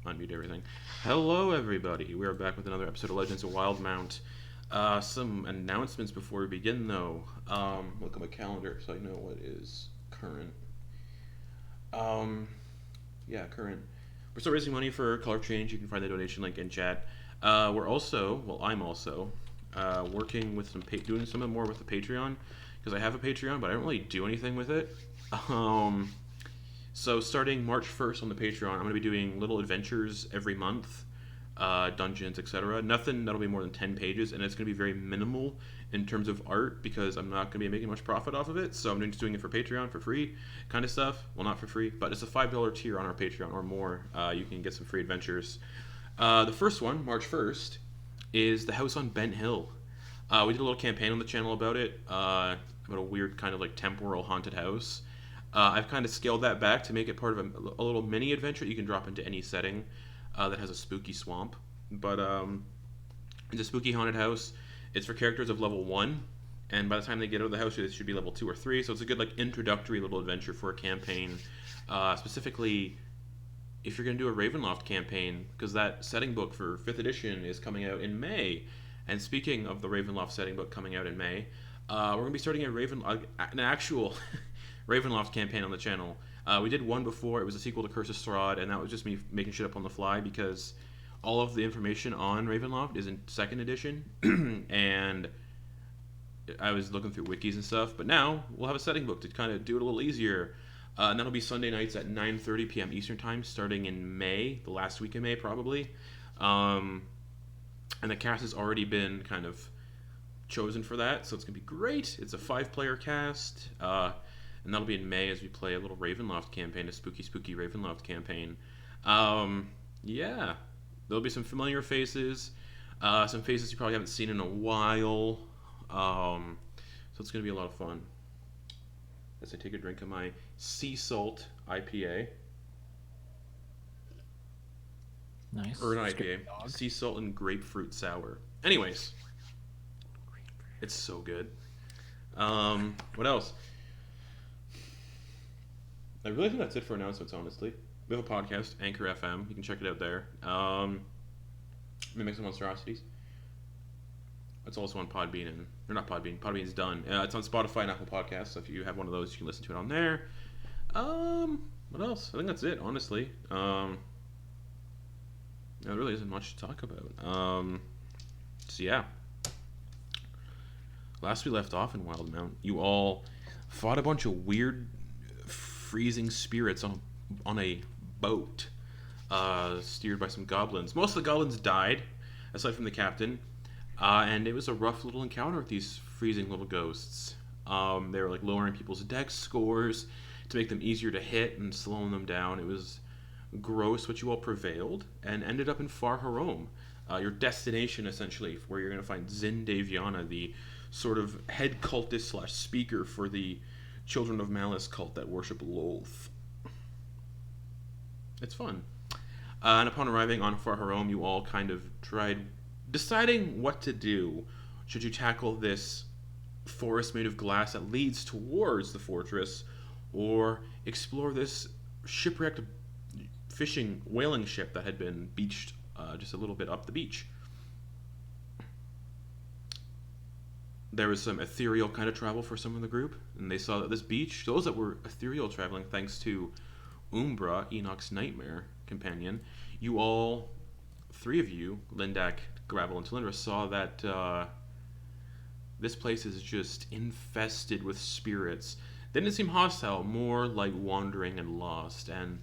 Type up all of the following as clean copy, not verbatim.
unmute everything. Hello, everybody. We are back with another episode of Legends of Wildemount. Some announcements before we begin, though. Look at my calendar so I know what is current. Current. We're still raising money for Color Change. You can find the donation link in chat. I'm also working with doing some more with the Patreon because I have a Patreon, but I don't really do anything with it. So starting March 1st on the Patreon, I'm going to be doing little adventures every month, dungeons, etc. Nothing that'll be more than 10 pages, and it's going to be very minimal in terms of art because I'm not going to be making much profit off of it. So I'm just doing it for Patreon for free kind of stuff. Well, not for free, but it's a $5 tier on our Patreon or more. You can get some free adventures. The first one, March 1st, is the house on Bent Hill. We did a little campaign on the channel about it, about a weird kind of like temporal haunted house. I've kind of scaled that back to make it part of a little mini adventure you can drop into any setting that has a spooky swamp. But it's a spooky haunted house. It's for characters of level 1, and by the time they get out of the house, it should be level 2 or 3. So it's a good like introductory little adventure for a campaign, specifically if you're going to do a Ravenloft campaign, because that setting book for 5th edition is coming out in May. And speaking of the Ravenloft setting book coming out in May, we're going to be starting an actual Ravenloft campaign on the channel. We did one before. It was a sequel to Curse of Strahd, and that was just me making shit up on the fly because all of the information on Ravenloft is in 2nd edition, and I was looking through wikis and stuff. But now we'll have a setting book to kind of do it a little easier. And that'll be Sunday nights at 9:30 p.m. Eastern Time, starting in May, the last week of May probably. And the cast has already been kind of chosen for that, so it's going to be great. It's a 5-player cast, and that'll be in May as we play a little Ravenloft campaign, a spooky Ravenloft campaign. There'll be some familiar faces, some faces you probably haven't seen in a while, so it's going to be a lot of fun. As I take a drink of my Sea Salt IPA. Nice. Or an IPA. Sea Salt and Grapefruit Sour. Anyways. It's so good. What else? I really think that's it for announcements, honestly. We have a podcast, Anchor FM. You can check it out there. Mimics and Monstrosities. It's also on Podbean and... Or not Podbean. Podbean's done. It's on Spotify and Apple Podcasts, so if you have one of those, you can listen to it on there. What else? I think that's it, honestly. There really isn't much to talk about. So yeah. Last we left off in Wildemount, you all fought a bunch of weird freezing spirits on a boat, steered by some goblins. Most of the goblins died, aside from the captain, and it was a rough little encounter with these freezing little ghosts. They were like lowering people's dex scores to make them easier to hit and slowing them down. It was gross, but you all prevailed and ended up in Far Hharom, your destination essentially, where you're going to find Daev'yana, the sort of head cultist / speaker for the Children of Malice cult that worship Lolth. It's fun. And upon arriving on Far Hharom, you all kind of tried deciding what to do. Should you tackle this forest made of glass that leads towards the fortress, or explore this shipwrecked fishing whaling ship that had been beached just a little bit up the beach? There was some ethereal kind of travel for some of the group, and they saw that this beach, those that were ethereal traveling thanks to Umbra, Enok's nightmare companion, you all, 3 of you, Lindak, Gravel, and Talindra, saw that this place is just infested with spirits. They didn't seem hostile, more like wandering and lost, and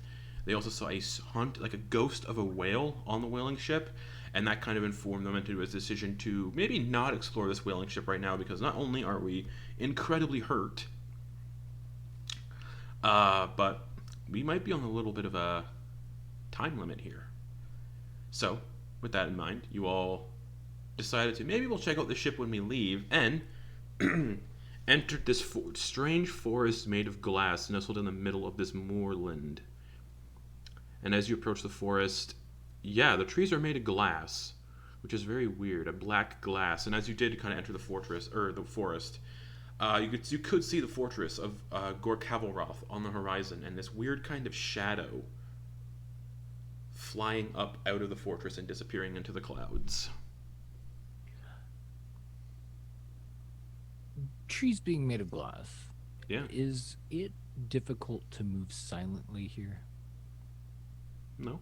they also saw a hunt, like a ghost of a whale on the whaling ship, and that kind of informed them into a decision to maybe not explore this whaling ship right now, because not only are we incredibly hurt, but we might be on a little bit of a time limit here. So, with that in mind, you all decided to maybe we'll check out the ship when we leave, and entered this strange forest made of glass nestled in the middle of this moorland. And as you approach the forest, the trees are made of glass, which is very weird, a black glass. And as you did kind of enter the fortress, or the forest, you could see the fortress of Ghor Chavilrath on the horizon, and this weird kind of shadow flying up out of the fortress and disappearing into the clouds. Trees being made of glass. Yeah. Is it difficult to move silently here? No.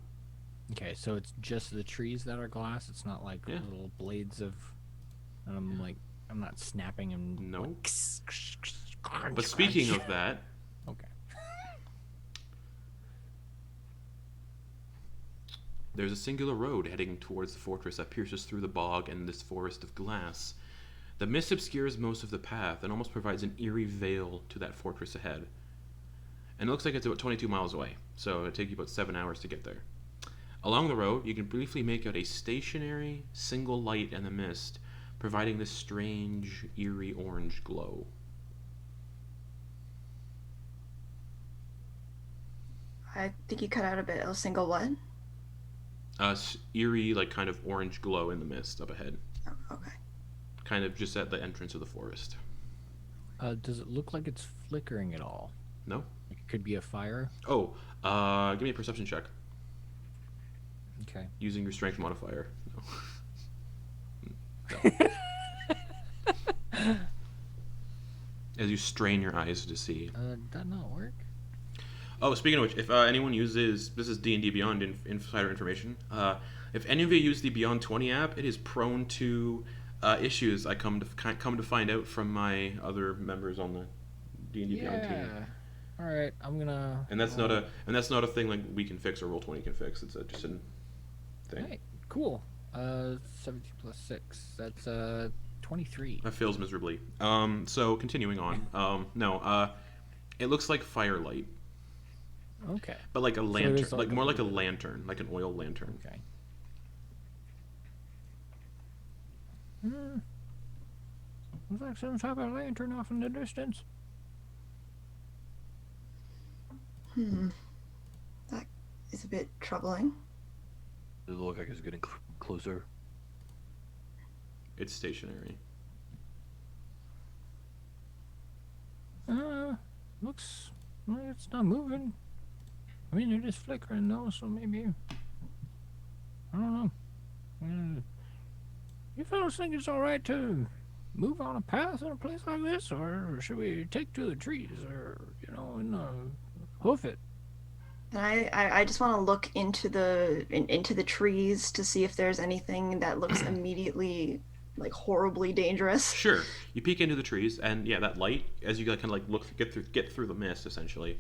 Okay, so it's just the trees that are glass. It's not like little blades of. I'm not snapping and. No. Like, But speaking of that. Okay. There's a singular road heading towards the fortress that pierces through the bog and this forest of glass. The mist obscures most of the path and almost provides an eerie veil to that fortress ahead. And it looks like it's about 22 miles away, so it'll take you about 7 hours to get there. Along the road, you can briefly make out a stationary, single light in the mist, providing this strange, eerie orange glow. I think you cut out a bit. A single what? Eerie, like kind of orange glow in the mist up ahead. Oh, okay. Kind of just at the entrance of the forest. Does it look like it's flickering at all? No. It could be a fire. Oh, give me a perception check. Okay. Using your strength modifier. No. As you strain your eyes to see. That not work? Oh, speaking of which, if anyone uses, this is D&D Beyond insider information. If any of you use the Beyond 20 app, it is prone to issues. I come to find out from my other members on the D&D Beyond team. All right, I'm gonna. And that's not a thing like we can fix or Roll20 can fix. It's just a thing. Right, cool. 17 plus 6. That's 23. That fails miserably. So continuing on. It looks like firelight. Okay. But like a lantern, So like more like a lantern, like an oil lantern. Okay. Looks like some type of lantern off in the distance. That is a bit troubling. Does it look like it's getting closer? It's stationary. Looks like it's not moving. I mean, it is flickering though, so maybe. I don't know. You fellas think it's alright to move on a path in a place like this, or should we take to the trees, or, and hoof it? And I just want to look into the trees to see if there's anything that looks immediately like horribly dangerous. Sure. You peek into the trees, and yeah, that light, as you kind of like get through the mist, essentially.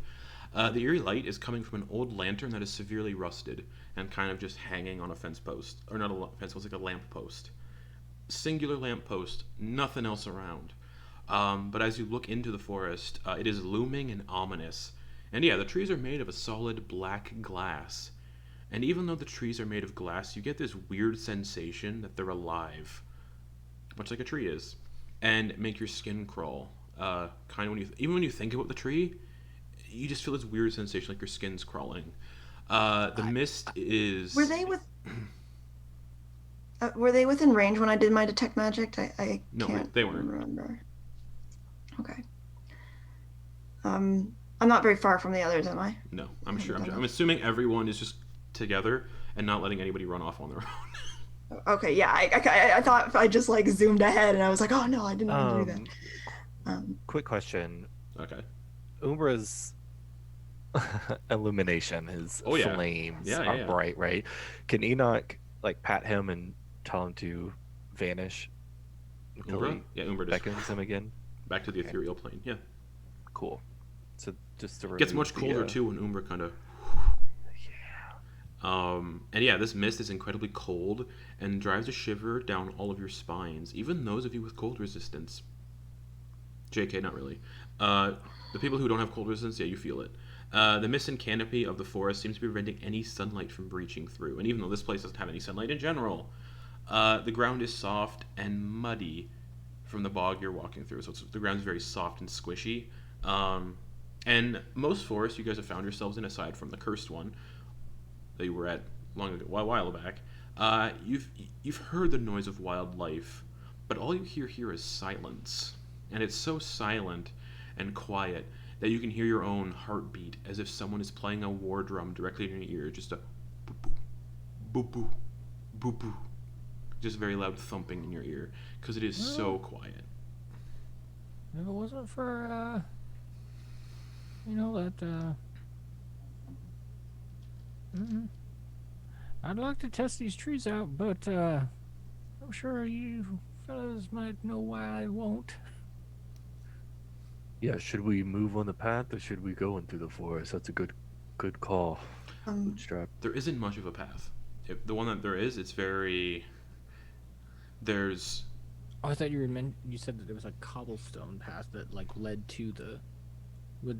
The eerie light is coming from an old lantern that is severely rusted and kind of just hanging on a fence post, or not a fence post, like a lamp post. Singular lamp post, nothing else around. But as you look into the forest, it is looming and ominous. And yeah, the trees are made of a solid black glass. And even though the trees are made of glass, you get this weird sensation that they're alive, much like a tree is, and make your skin crawl. Kind of even when you think about the tree, you just feel this weird sensation like your skin's crawling. The mist is. Were they within range when I did my detect magic? No, can't they weren't. remember. Okay. I'm not very far from the others, am I? No, I'm sure. I'm assuming everyone is just together and not letting anybody run off on their own. Okay, yeah. I thought I just like zoomed ahead and I was like, oh no, I didn't want to do that. Quick question. Okay. Umbra's illumination, his flames are bright, right? Can Enak like pat him and tell him to vanish? Umbra? Yeah, Umbra just beckons him again. Back to the ethereal plane. Yeah. Cool. So just to gets much colder too when Umbra kind of. Yeah. And yeah, this mist is incredibly cold and drives a shiver down all of your spines, even those of you with cold resistance. JK, not really. The people who don't have cold resistance, yeah, you feel it. The mist and canopy of the forest seems to be preventing any sunlight from breaching through. And even though this place doesn't have any sunlight in general, the ground is soft and muddy from the bog you're walking through. So the ground's very soft and squishy. And most forests you guys have found yourselves in, aside from the cursed one that you were at a while back, you've heard the noise of wildlife, but all you hear here is silence. And it's so silent and quiet that you can hear your own heartbeat as if someone is playing a war drum directly in your ear, just a boop, boop, boop boop, boop boop, just very loud thumping in your ear because it is so quiet. If it wasn't for, that, I'd like to test these trees out, but, I'm sure you fellas might know why I won't. Yeah, should we move on the path or should we go in through the forest? That's a good call. Bootstrap. There isn't much of a path. If the one that there is, it's very. There's. Oh, I thought you said that there was a cobblestone path that like led to the.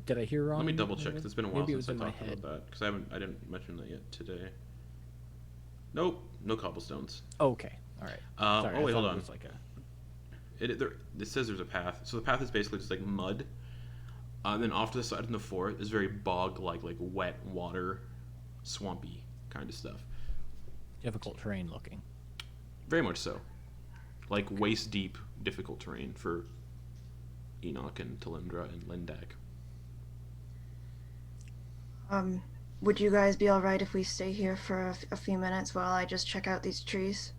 Did I hear wrong? Let me double check. It's been a while Maybe it since was I in my talked head. about that because I didn't mention that yet today. Nope, no cobblestones. Okay, all right. Sorry, oh wait, I hold thought on. It was like a... It says there's a path. So the path is basically just like mud. Then off to the side in the forest is very bog-like, like wet water, swampy kind of stuff. difficult terrain looking. Very much so. Like waist-deep, difficult terrain for Enak and Talindra and Lindak. Would you guys be alright if we stay here for a few minutes while I just check out these trees?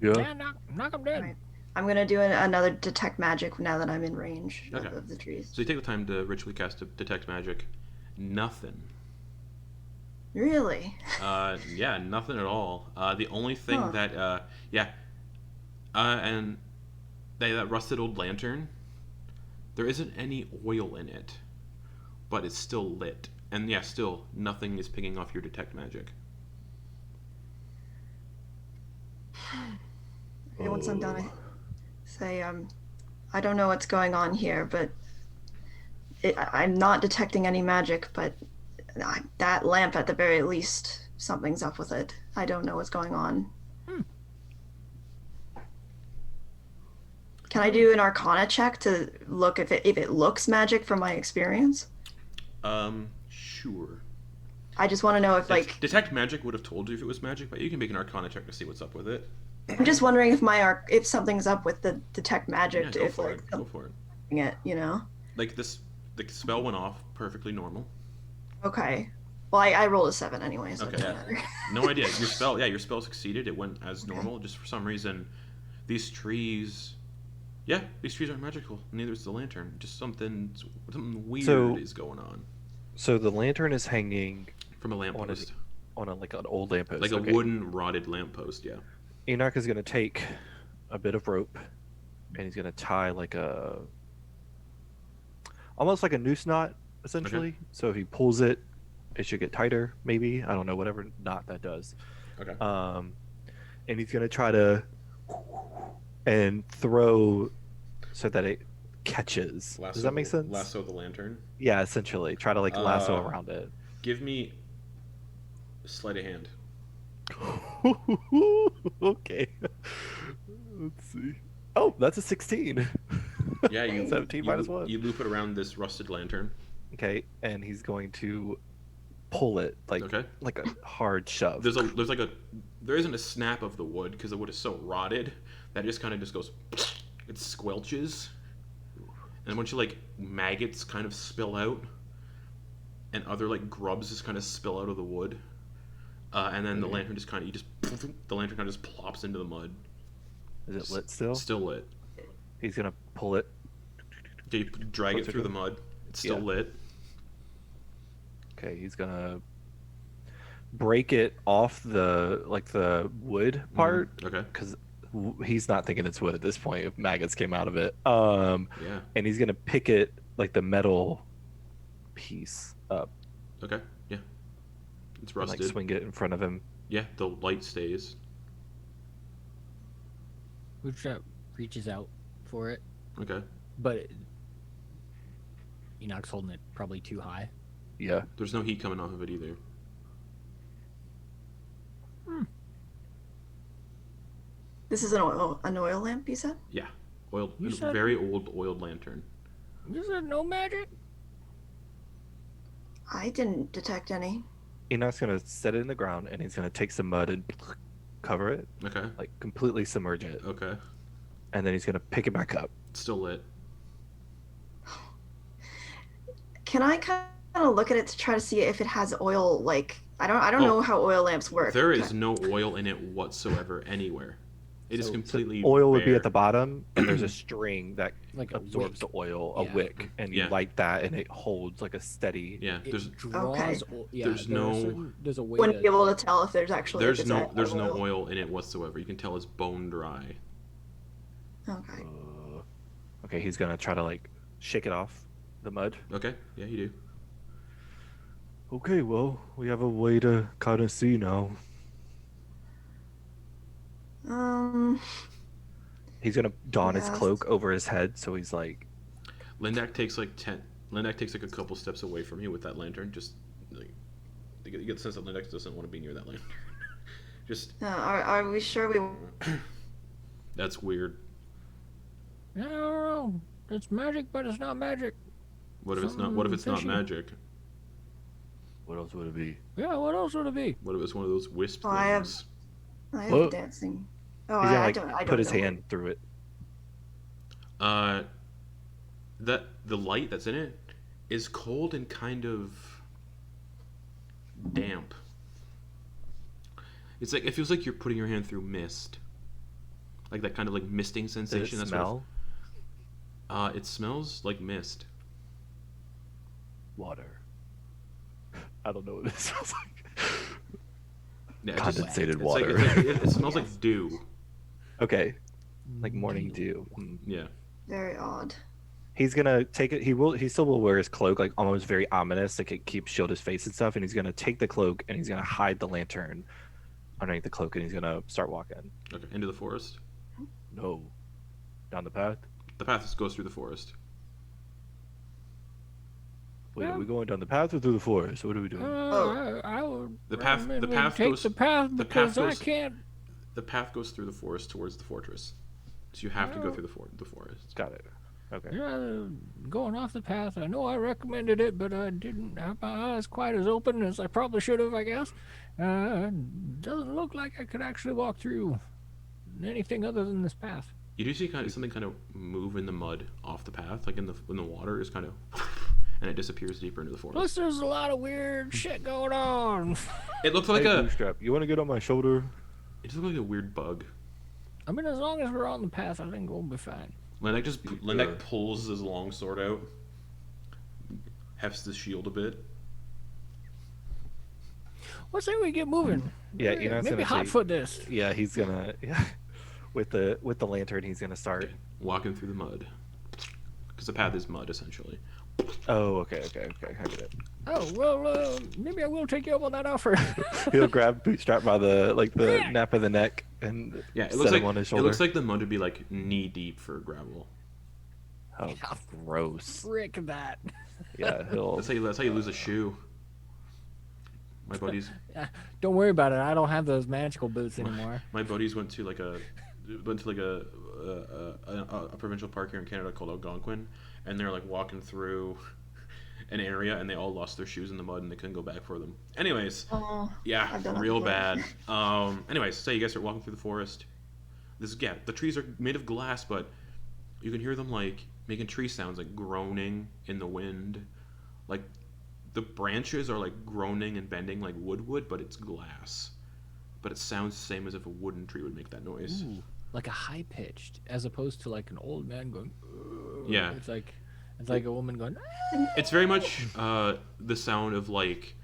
Yeah. Yeah, knock them dead. Alright. I'm gonna do another detect magic now that I'm in range Okay. of the trees. So you take the time to ritually cast Detect Magic. Nothing. Really? Yeah, nothing at all. The only thing that, and that rusted old lantern, there isn't any oil in it, but it's still lit. And yeah, still, nothing is picking off your Detect Magic. Okay, once I'm done, I say, I don't know what's going on here, but I'm not detecting any magic, but that lamp at the very least, something's up with it. I don't know what's going on. Can I do an Arcana check to look if it looks magic from my experience? Sure. I just want to know if like Detect Magic would have told you if it was magic, but you can make an Arcana check to see what's up with it. I'm just wondering if if something's up with the detect magic. Yeah, go if for like it. Go for it. it, you know. Like the spell went off perfectly normal. Okay. Well, I rolled a 7 anyway, so it Okay. doesn't matter. No idea. Your spell succeeded. It went as normal. Just for some reason, these trees aren't magical. Neither is the lantern. Just something weird is going on. So the lantern is hanging From a lamppost. on like an old lamppost. Like a wooden rotted lamppost, yeah. Enak is gonna take a bit of rope and he's gonna tie like almost like a noose knot, essentially. Okay. So if he pulls it, it should get tighter, maybe. I don't know, whatever knot that does. Okay. And he's gonna try to and throw so that it catches. Does that make sense? Lasso the lantern. Yeah, essentially. Try to like lasso around it. Give me sleight of hand. Okay. Let's see. Oh, that's a 16. Yeah, you 17 minus 1. You loop it around this rusted lantern. Okay, and he's going to pull it like a hard shove. There isn't a snap of the wood because the wood is so rotted that it just kind of just goes, it squelches, and a bunch of like maggots kind of spill out, and other like grubs just kind of spill out of the wood, and then the lantern just kind of just plops into the mud. Is it lit still? Still lit. He's gonna pull it. Okay, you drag it through the mud. It's still lit. Okay, he's gonna break it off the wood part. Okay. Because he's not thinking it's wood at this point. If maggots came out of it. Yeah. And he's gonna pick it like the metal piece up. Okay. Yeah. It's And, rusted. like swing it in front of him. Yeah, the light stays. Bootstrap reaches out for it, Okay. but Enok's holding it probably too high. Yeah. There's no heat coming off of it either. This is an oil lamp, you said? Yeah. Oiled, You said- very old oiled lantern. Is there no magic? I didn't detect any. Enok's gonna set it in the ground and he's gonna take some mud and cover it, Okay. like completely submerge it, Okay. and then he's gonna pick it back up. It's still lit. Can I kind gonna look at it to try to see if it has oil. Like I don't Oh, know how oil lamps work. There is no oil in it whatsoever anywhere. It is So- completely Oil would be bare. at the bottom, and there's a string that Like a absorbs the wick. oil, a Yeah. wick, and you Yeah. light that, and it holds like a steady. Yeah, It there's draws. Yeah, there's there's a way Wouldn't be to. able to tell if there's actually. if there's it's no actual there's no oil in it whatsoever. You can tell it's bone dry. Okay. Okay, he's gonna try to like shake it off the mud. Okay, yeah, you do. Okay, well, we have a way to kind of see now. He's gonna don his Yes. cloak over his head, so he's like, Lindak takes like a couple steps away from you with that lantern. Just like you get the sense that Lindak doesn't want to be near that lantern. Just Are we sure we? that's weird. I don't know. It's magic, but it's not magic. What if it's not? What if it's not Fishy. magic? what else would it be? Yeah, what else would it be? What if it's one of those wisp Oh, I have- things? I have What? dancing. Oh, He's gonna I like don't. I don't put his know. hand through it. That the light that's in it is cold and kind of damp. It's like it feels like you're putting your hand through mist, like that kind of like misting Does it sensation. That's smell? What it smells like mist. Water. I don't know what it smells like. Yeah, Condensated it's water. it smells like dew. Okay, like morning dew. Yeah. Very odd. He's gonna take it. He still will wear his cloak, like almost very ominous, like it keeps shield his face and stuff. And he's gonna take the cloak and he's gonna hide the lantern underneath the cloak, and he's gonna start walking. Okay. Into the forest. No, down the path. The path goes through the forest. Wait, Yeah. are we going down the path or through the forest? What are we doing? I would. The path- recommend the we path take goes- the path the because path I goes- can't. The path goes through the forest towards the fortress. So you have to go Oh. through the forest. Got it. Okay. Yeah, going off the path. I know I recommended it, but I didn't have my eyes quite as open as I probably should have, I guess. Doesn't look like I could actually walk through anything other than this path. You do see something kind of move in the mud off the path, like in the water is kind of, and it disappears deeper into the forest. Plus, there's a lot of weird shit going on. It looks like Hey, a Bootstrap, you want to get on my shoulder? it just looks like a weird bug. I mean, as long as we're on the path, I think we'll be fine. Lindak pulls his long sword out, hefts the shield a bit. Let's say we get moving. Yeah, you're not maybe gonna say- hotfoot this. Yeah, he's gonna. Yeah, with the lantern, he's gonna start. Okay. Walking through the mud, because the path is mud essentially. Oh, okay, I get it. Oh well, maybe I will take you up on that offer. He'll grab Bootstrap by the nape of the neck and Yeah, it set looks him like on his it shoulder. looks like the mud would be like knee deep for gravel. Oh, gross. Frick that. Yeah, he'll. That's how you lose a shoe. My buddies Don't worry about it. I don't have those magical boots anymore. My buddies went to a provincial park here in Canada called Algonquin, and they're like walking through an area, and they all lost their shoes in the mud, and they couldn't go back for them. Anyways, Oh, yeah, I've done that real before. bad. Anyways, so you guys are walking through the forest. The trees are made of glass, but you can hear them like making tree sounds, like groaning in the wind, like the branches are like groaning and bending like wood would, but it's glass. But it sounds the same as if a wooden tree would make that noise. Ooh, like a high pitched, as opposed to like an old man going. "Ugh." Yeah. It's like a woman going. It's very much the sound of like,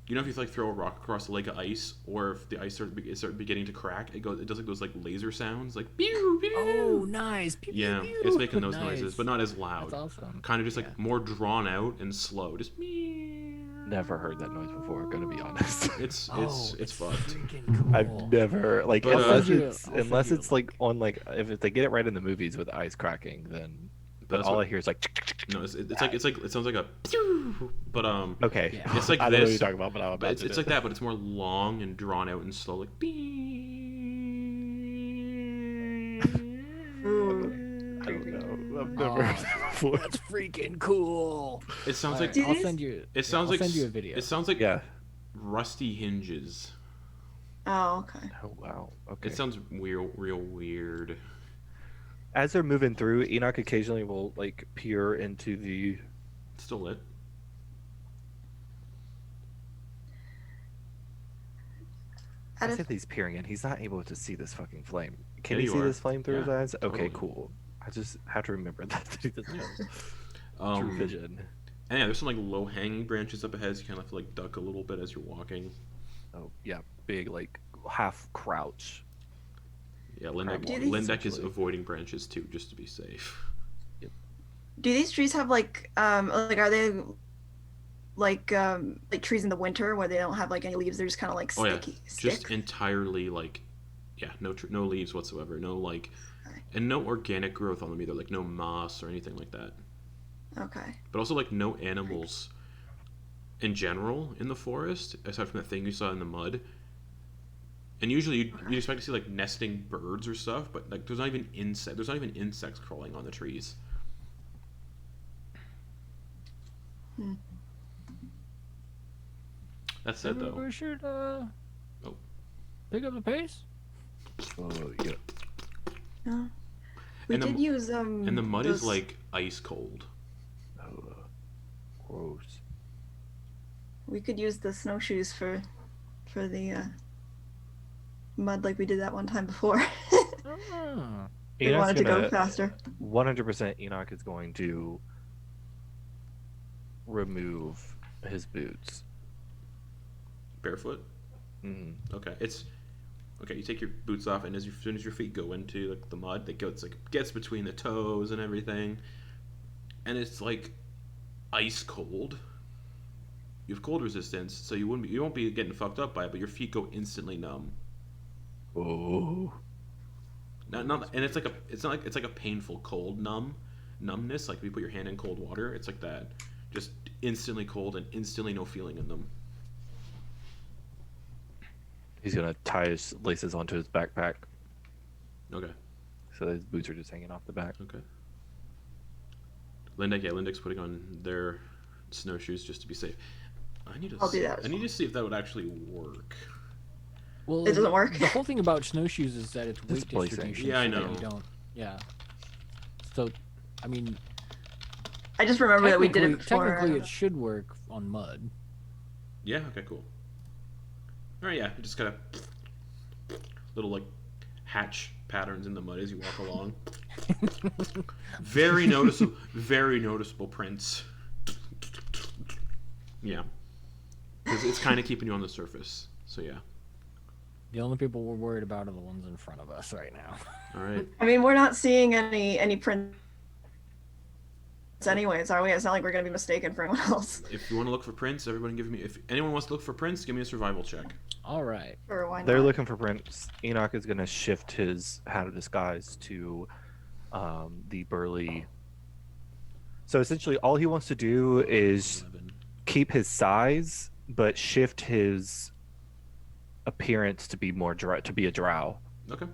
you know, if you like throw a rock across a lake of ice, or if the ice start beginning to crack, it does like those like laser sounds, like pew, pew. Oh, nice. Pew, pew, Yeah, pew. it's making those Nice. noises, but not as loud. That's awesome. Kind of just like Yeah. more drawn out and slow. Just meow. Never heard that noise before. Gonna be honest. It's Oh, fucked. freaking cool. I've never like But, unless I'll it's send you unless a it's like on like if they get it right in the movies with ice cracking, then. But That's all what- I hear is like. No, it's like it sounds like a pew, but Okay. Yeah. It's like I don't know what this, you're talking about, but I'll but imagine it's like that, but it's more long and drawn out and slow, like Ooh. I don't know. I've never heard that before. That's freaking cool. It sounds All like right, I'll send you. it sounds I'll like send you a video. It sounds like Yeah. rusty hinges. Oh, okay. Oh wow. Okay. It sounds real weird. As they're moving through, Enoch occasionally will like peer into the. It's still lit. Out I of said he's peering in. He's not able to see this fucking flame. Can Yeah, he you see are. this flame through his Yeah, eyes? Okay, totally. cool. I just have to remember that he doesn't have true Um, vision. and yeah, there's some like low hanging branches up ahead. So you kind of have to like duck a little bit as you're walking. Oh yeah, big like half crouch. Yeah, Crab Do Lindek, these- Lindek is essentially. avoiding branches too, just to be safe. Do these trees have like are they like trees in the winter where they don't have like any leaves? They're just kind of like Oh yeah, sticky just sticks. entirely like, yeah, no leaves whatsoever, no like, Okay. and no organic growth on them either, like no moss or anything like that. Okay. But also like no animals in general in the forest, aside from that thing you saw in the mud. And usually you'd expect to see like nesting birds or stuff, but like there's not even insects crawling on the trees. Hmm. That said Maybe though, we should Oh. pick up the pace. Oh yeah. No. We And the did m- use and the mud is those- like ice cold. Oh, gross. we could use the snowshoes for the mud like we did that one time before. Ah. We Enok's wanted to go gonna- faster. 100% Enoch is going to remove his boots. Barefoot. Mhm. Okay, it's okay. You take your boots off, and as soon as your feet go into like the mud, that gets between the toes and everything, and it's like ice cold. You have cold resistance, so you won't be getting fucked up by it, but your feet go instantly numb. Oh. Not and it's like a painful cold numbness. Like if you put your hand in cold water, it's like that, just instantly cold and instantly no feeling in them. He's gonna tie his laces onto his backpack, Okay, so his boots are just hanging off the back. okay. Lindek's putting on their snowshoes just to be safe. I'll do that as I need to see if that would actually work. Well, It doesn't work? The whole thing about snowshoes is that it's weight placing. distribution. Yeah, I so that know. You don't. Yeah. So, I mean, I just remember that we did it before. technically, it should work on mud. Yeah. Okay. Cool. All right. Yeah. You just gotta little like hatch patterns in the mud as you walk along. Very noticeable. Very noticeable prints. Yeah. 'Cause it's kind of keeping you on the surface. So yeah. The only people we're worried about are the ones in front of us right now. All right. I mean, we're not seeing any prints anyways, are we? It's not like we're gonna be mistaken for anyone else. If you want to look for prints, everyone give me. If anyone wants to look for prints, give me a survival check. All right. Or why not? They're looking for prints. Enoch is gonna shift his hat of disguise to the burly. So essentially, all he wants to do is 11. keep his size, but shift his appearance to be to be a drow. Okay.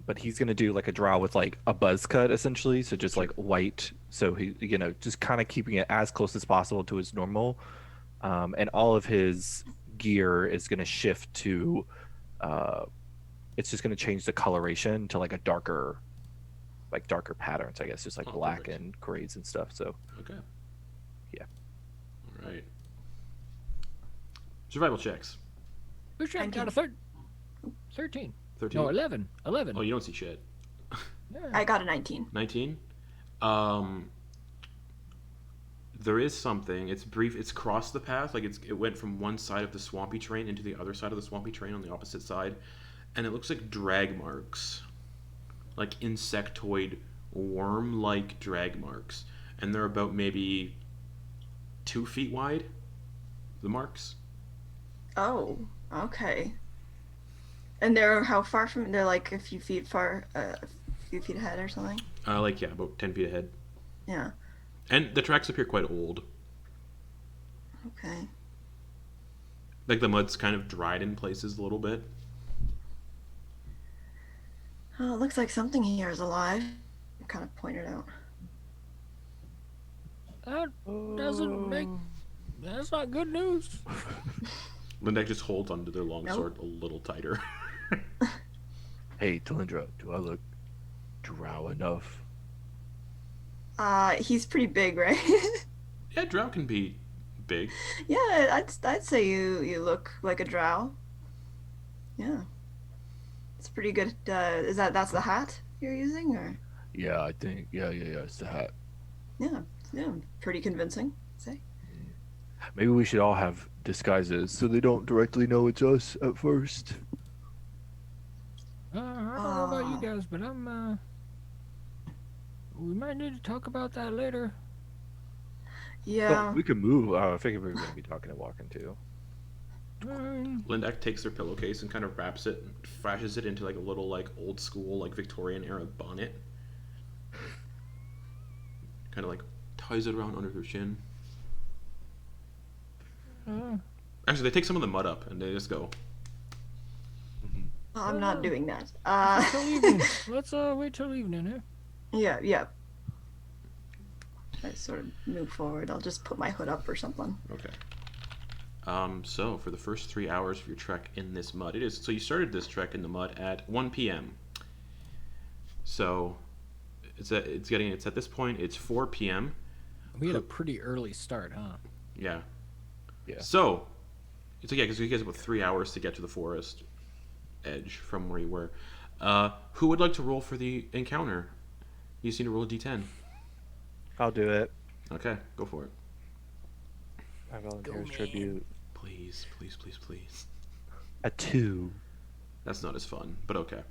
But he's gonna do like a drow with like a buzz cut essentially, so just like white. So he, just kind of keeping it as close as possible to his normal. And all of his gear is gonna shift to, it's just gonna change the coloration to like a darker patterns, I guess, just like Oh, black perfect. and grays and stuff. So Okay. Yeah. All right. Survival checks. Who's got 19. a 13? 13. No, 11. 11. Oh, you don't see shit. Yeah. I got a 19. 19. There is something. It's brief. It's crossed the path. Like it went from one side of the swampy terrain into the other side of the swampy terrain on the opposite side, and it looks like drag marks, like insectoid worm-like drag marks, and they're about maybe 2 feet wide. The marks. Oh, okay. And they're how far from? They're like a few feet ahead or something. Like yeah, about 10 feet ahead. Yeah. And the tracks appear quite old. Okay. Like the mud's kind of dried in places a little bit. Oh, it looks like something here is alive. Kind of pointed out. That doesn't make. That's not good news. Lindek just holds onto their longsword a little tighter. hey, Talindra, do I look drow enough? He's pretty big, right? Yeah, Drow can be big. Yeah, I'd say you look like a drow. Yeah, it's pretty good. That's the hat you're using, or Yeah, I think. Yeah. It's the hat. yeah, yeah, pretty convincing. Say. Maybe we should all have disguises so they don't directly know it's us at first. I don't know about you guys, but we might need to talk about that later. Yeah. Well, we can move. I figured we were going to be talking and walking too. Lindak takes their pillowcase and kind of wraps it, fashions it into like a little like old school like Victorian era bonnet. Kind of like ties it around under her chin. Actually, they take some of the mud up and they just go. I'm not doing that. Till evening. Let's wait till evening, eh? Yeah. I sort of move forward. I'll just put my hood up or something. Okay. So for the first 3 hours of your trek in this mud, so you started this trek in the mud at 1 p.m. So it's at this point it's 4 p.m. We had a pretty early start, huh? Yeah. Yeah. So it's because you guys have about 3 hours to get to the forest edge from where you were. Who would like to roll for the encounter? You just need to roll a d10. I'll do it. Okay, go for it. I volunteer as tribute. Please. A 2. That's not as fun, but okay.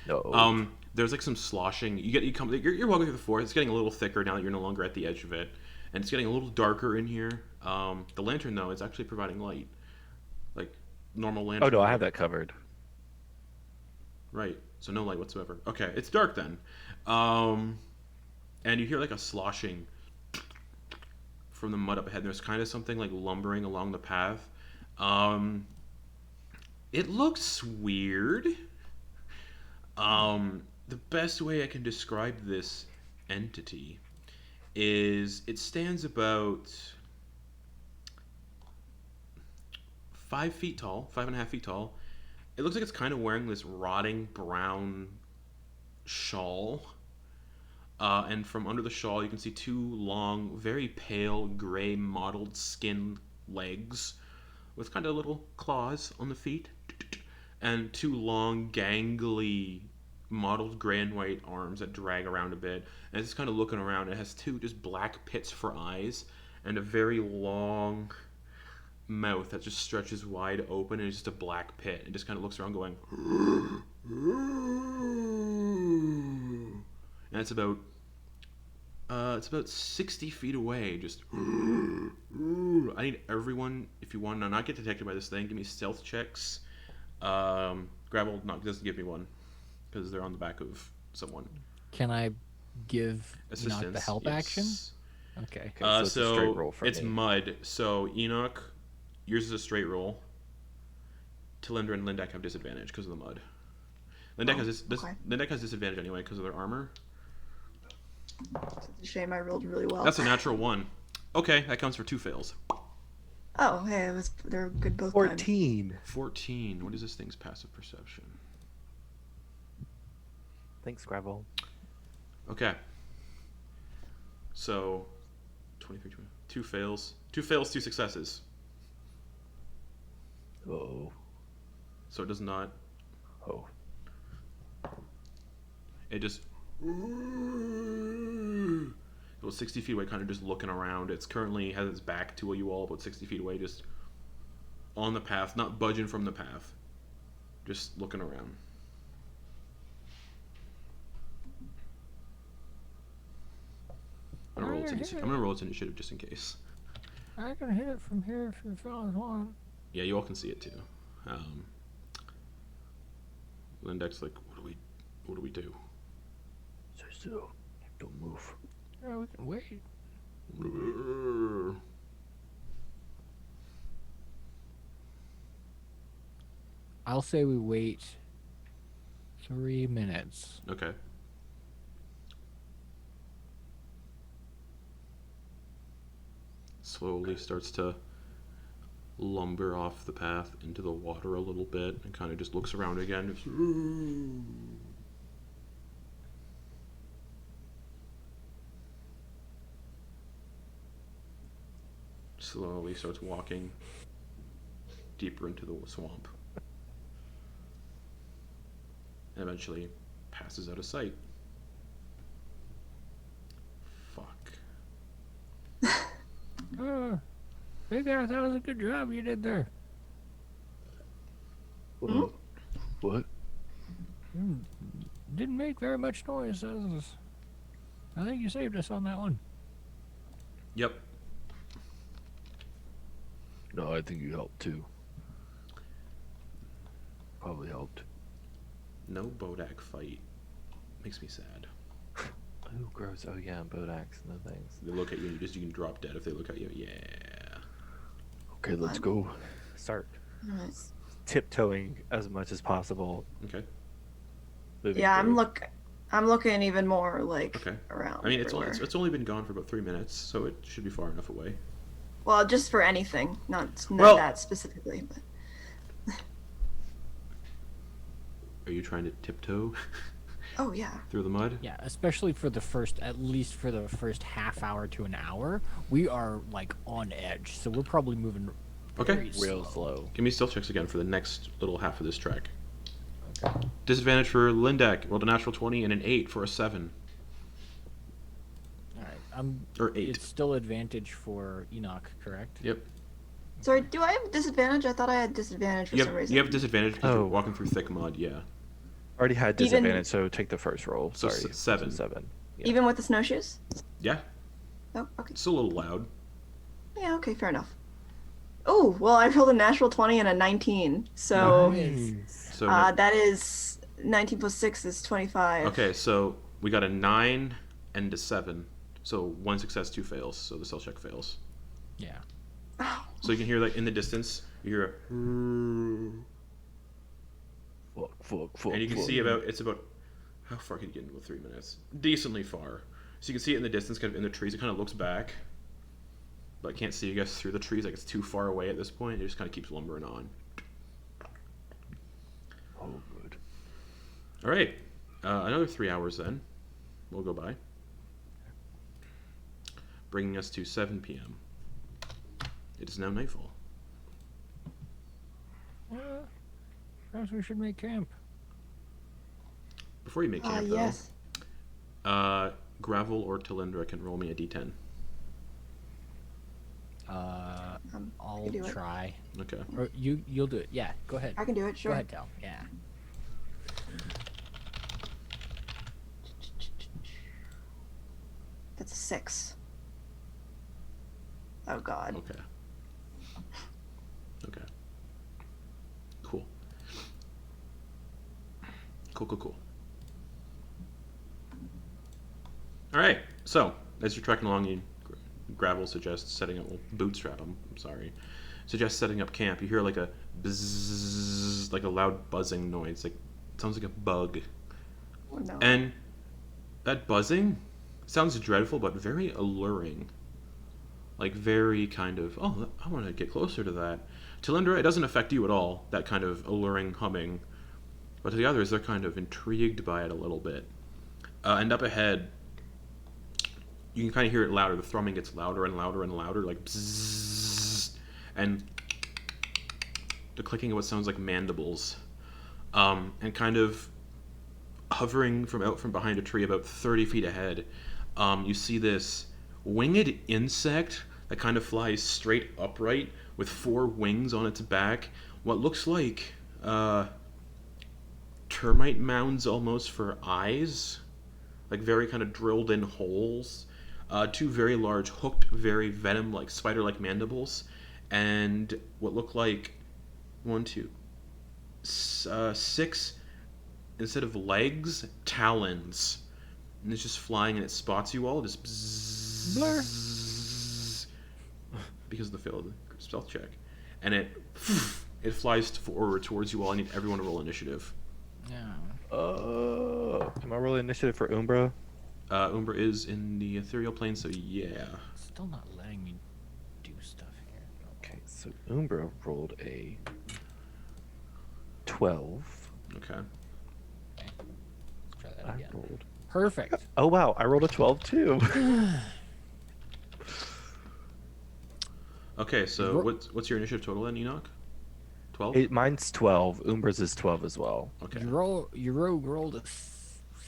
No. There's like some sloshing. You're walking through the forest. It's getting a little thicker now that you're no longer at the edge of it, and it's getting a little darker in here. The lantern though is actually providing light, like normal lantern. Oh no, I light. have that covered. Right. So no light whatsoever. Okay, it's dark then, and you hear like a sloshing from the mud up ahead. There's kind of something like lumbering along the path. It looks weird. The best way I can describe this entity is it stands about 5 feet tall, 5.5 feet tall. It looks like it's kind of wearing this rotting brown shawl. And from under the shawl, you can see 2 long, very pale, gray, mottled skin legs with kind of little claws on the feet. And 2 long, gangly, mottled gray and white arms that drag around a bit. And it's just kind of looking around. It has 2 just black pits for eyes and a very long mouth that just stretches wide open, and it's just a black pit. It just kind of looks around going... And it's about 60 feet away. Just I need everyone, if you want to not get detected by this thing, give me stealth checks. Gravel doesn't give me one because they're on the back of someone. Can I give Assistance, Enoch the help yes. action? Okay. So it's a straight roll for it's me. mud. So Enoch, yours is a straight roll. Talindra and Lindak have disadvantage because of the mud. Lindak has disadvantage anyway because of their armor. It's a shame I rolled really well. That's a natural 1. Okay, that counts for 2 fails. Oh, hey, they're good both times. 14. 14. What is this thing's passive perception? Thanks, Gravel. Okay. So, 23, 20, 2 fails. 2 fails, 2 successes. Oh. So it does not... Oh. It just... It was 60 feet away, kind of just looking around. It's currently has its back to you all, about 60 feet away, just on the path, not budging from the path. Just looking around. I'm gonna roll its initiative just in case. I can hit it from here if you fellas want. Yeah, you all can see it too. Lindek's like, what do we do? So, don't move. Yeah, we can wait. I'll say we wait 3 minutes. Okay. Slowly starts to lumber off the path into the water a little bit and kind of just looks around again. Just... slowly starts walking deeper into the swamp. And eventually passes out of sight. Fuck. Big Garrett, that was a good job you did there. What? What? Didn't make very much noise. I think you saved us on that one. Yep. No, I think you helped too. Probably helped. No Bodak fight. Makes me sad. Oh, gross. Oh, yeah, Bodaks and the things. They look at you and you can drop dead if they look at you. Yeah. Okay, let's go. Start Alright. tiptoeing as much as possible. Okay. moving Yeah, forward. I'm looking even more like Okay. around. I mean, it's everywhere. only been gone for about 3 minutes, so it should be far enough away. Well, just for anything, not Well- that specifically, but Are you trying to tiptoe oh yeah. through the mud? Yeah, especially for at least for the first half hour to an hour, we are like on edge. So we're probably moving Okay. very Real slow. Give me stealth checks again for the next little half of this track. Disadvantage for Lindak. Rolled a natural 20 and an 8 for a 7. All right, Or 8. It's still advantage for Enoch, correct? Yep. Sorry, do I have disadvantage? I thought I had disadvantage for some reason. You have disadvantage because you're Oh. walking through thick mud, yeah. Already had Even- disadvantage, so take the first roll. So Sorry. 7. So 7. Yeah. Even with the snowshoes? Yeah. Oh, okay. It's still a little loud. Yeah, okay, fair enough. Oh, well, I rolled a natural 20 and a 19. So So that is 19 plus 6 is 25. okay, so we got a 9 and a 7. So 1 success, 2 fails. So the stealth check fails. Yeah. Oh, So you can hear, like, in the distance, you hear a... Fuck. And you can see it's about... How far can you get into 3 minutes? Decently far. So you can see it in the distance, kind of in the trees. It kind of looks back. But I can't see you guys through the trees. Like, it's too far away at this point. It just kind of keeps lumbering on. Oh, good. All right. Another 3 hours then will go by. Bringing us to 7 p.m. It is now nightfall. Perhaps we should make camp. Before you make camp, yes. though, Gravel or Talindra can roll me a d10. I'll can do it. try. Okay. Or you'll do it. Yeah, go ahead. I can do it, sure. Go ahead, Tal. Yeah. That's a 6. Oh, God. Okay. Okay. Cool. Cool. All right. So as you're trekking along, Gravel suggests setting up. Well, Bootstrap. I'm sorry. Suggests setting up camp. You hear like a bzzz, like a loud buzzing noise. Like it sounds like a bug. Oh, no. And that buzzing sounds dreadful, but very alluring. Like very kind of, oh, I want to get closer to that. Talindra, it doesn't affect you at all, that kind of alluring humming. But to the others, they're kind of intrigued by it a little bit. And up ahead, you can kind of hear it louder. The thrumming gets louder and louder and louder, like bzzz, and the clicking of what sounds like mandibles. And kind of hovering from behind a tree about 30 feet ahead, you see this winged insect that kind of flies straight upright with 4 wings on its back. What looks like termite mounds almost for eyes, like very kind of drilled in holes. 2 very large hooked, very venom-like, spider-like mandibles, and what look like 6, instead of legs, talons. And it's just flying and it spots you all, just bzzz, Blur. because of the failed stealth check. And it flies forward towards you all. I need everyone to roll initiative. Yeah. Am I rolling initiative for Umbra? Umbra is in the ethereal plane, so yeah. Still not letting me do stuff here. Okay, so Umbra rolled a 12. Okay. Let's try that I again. rolled. Perfect. Oh wow, I rolled a 12 too. Okay, so Ro- what's your initiative total then, Enoch? 12? Mine's 12. Umbra's is 12 as well. Okay. Your rogue rolled a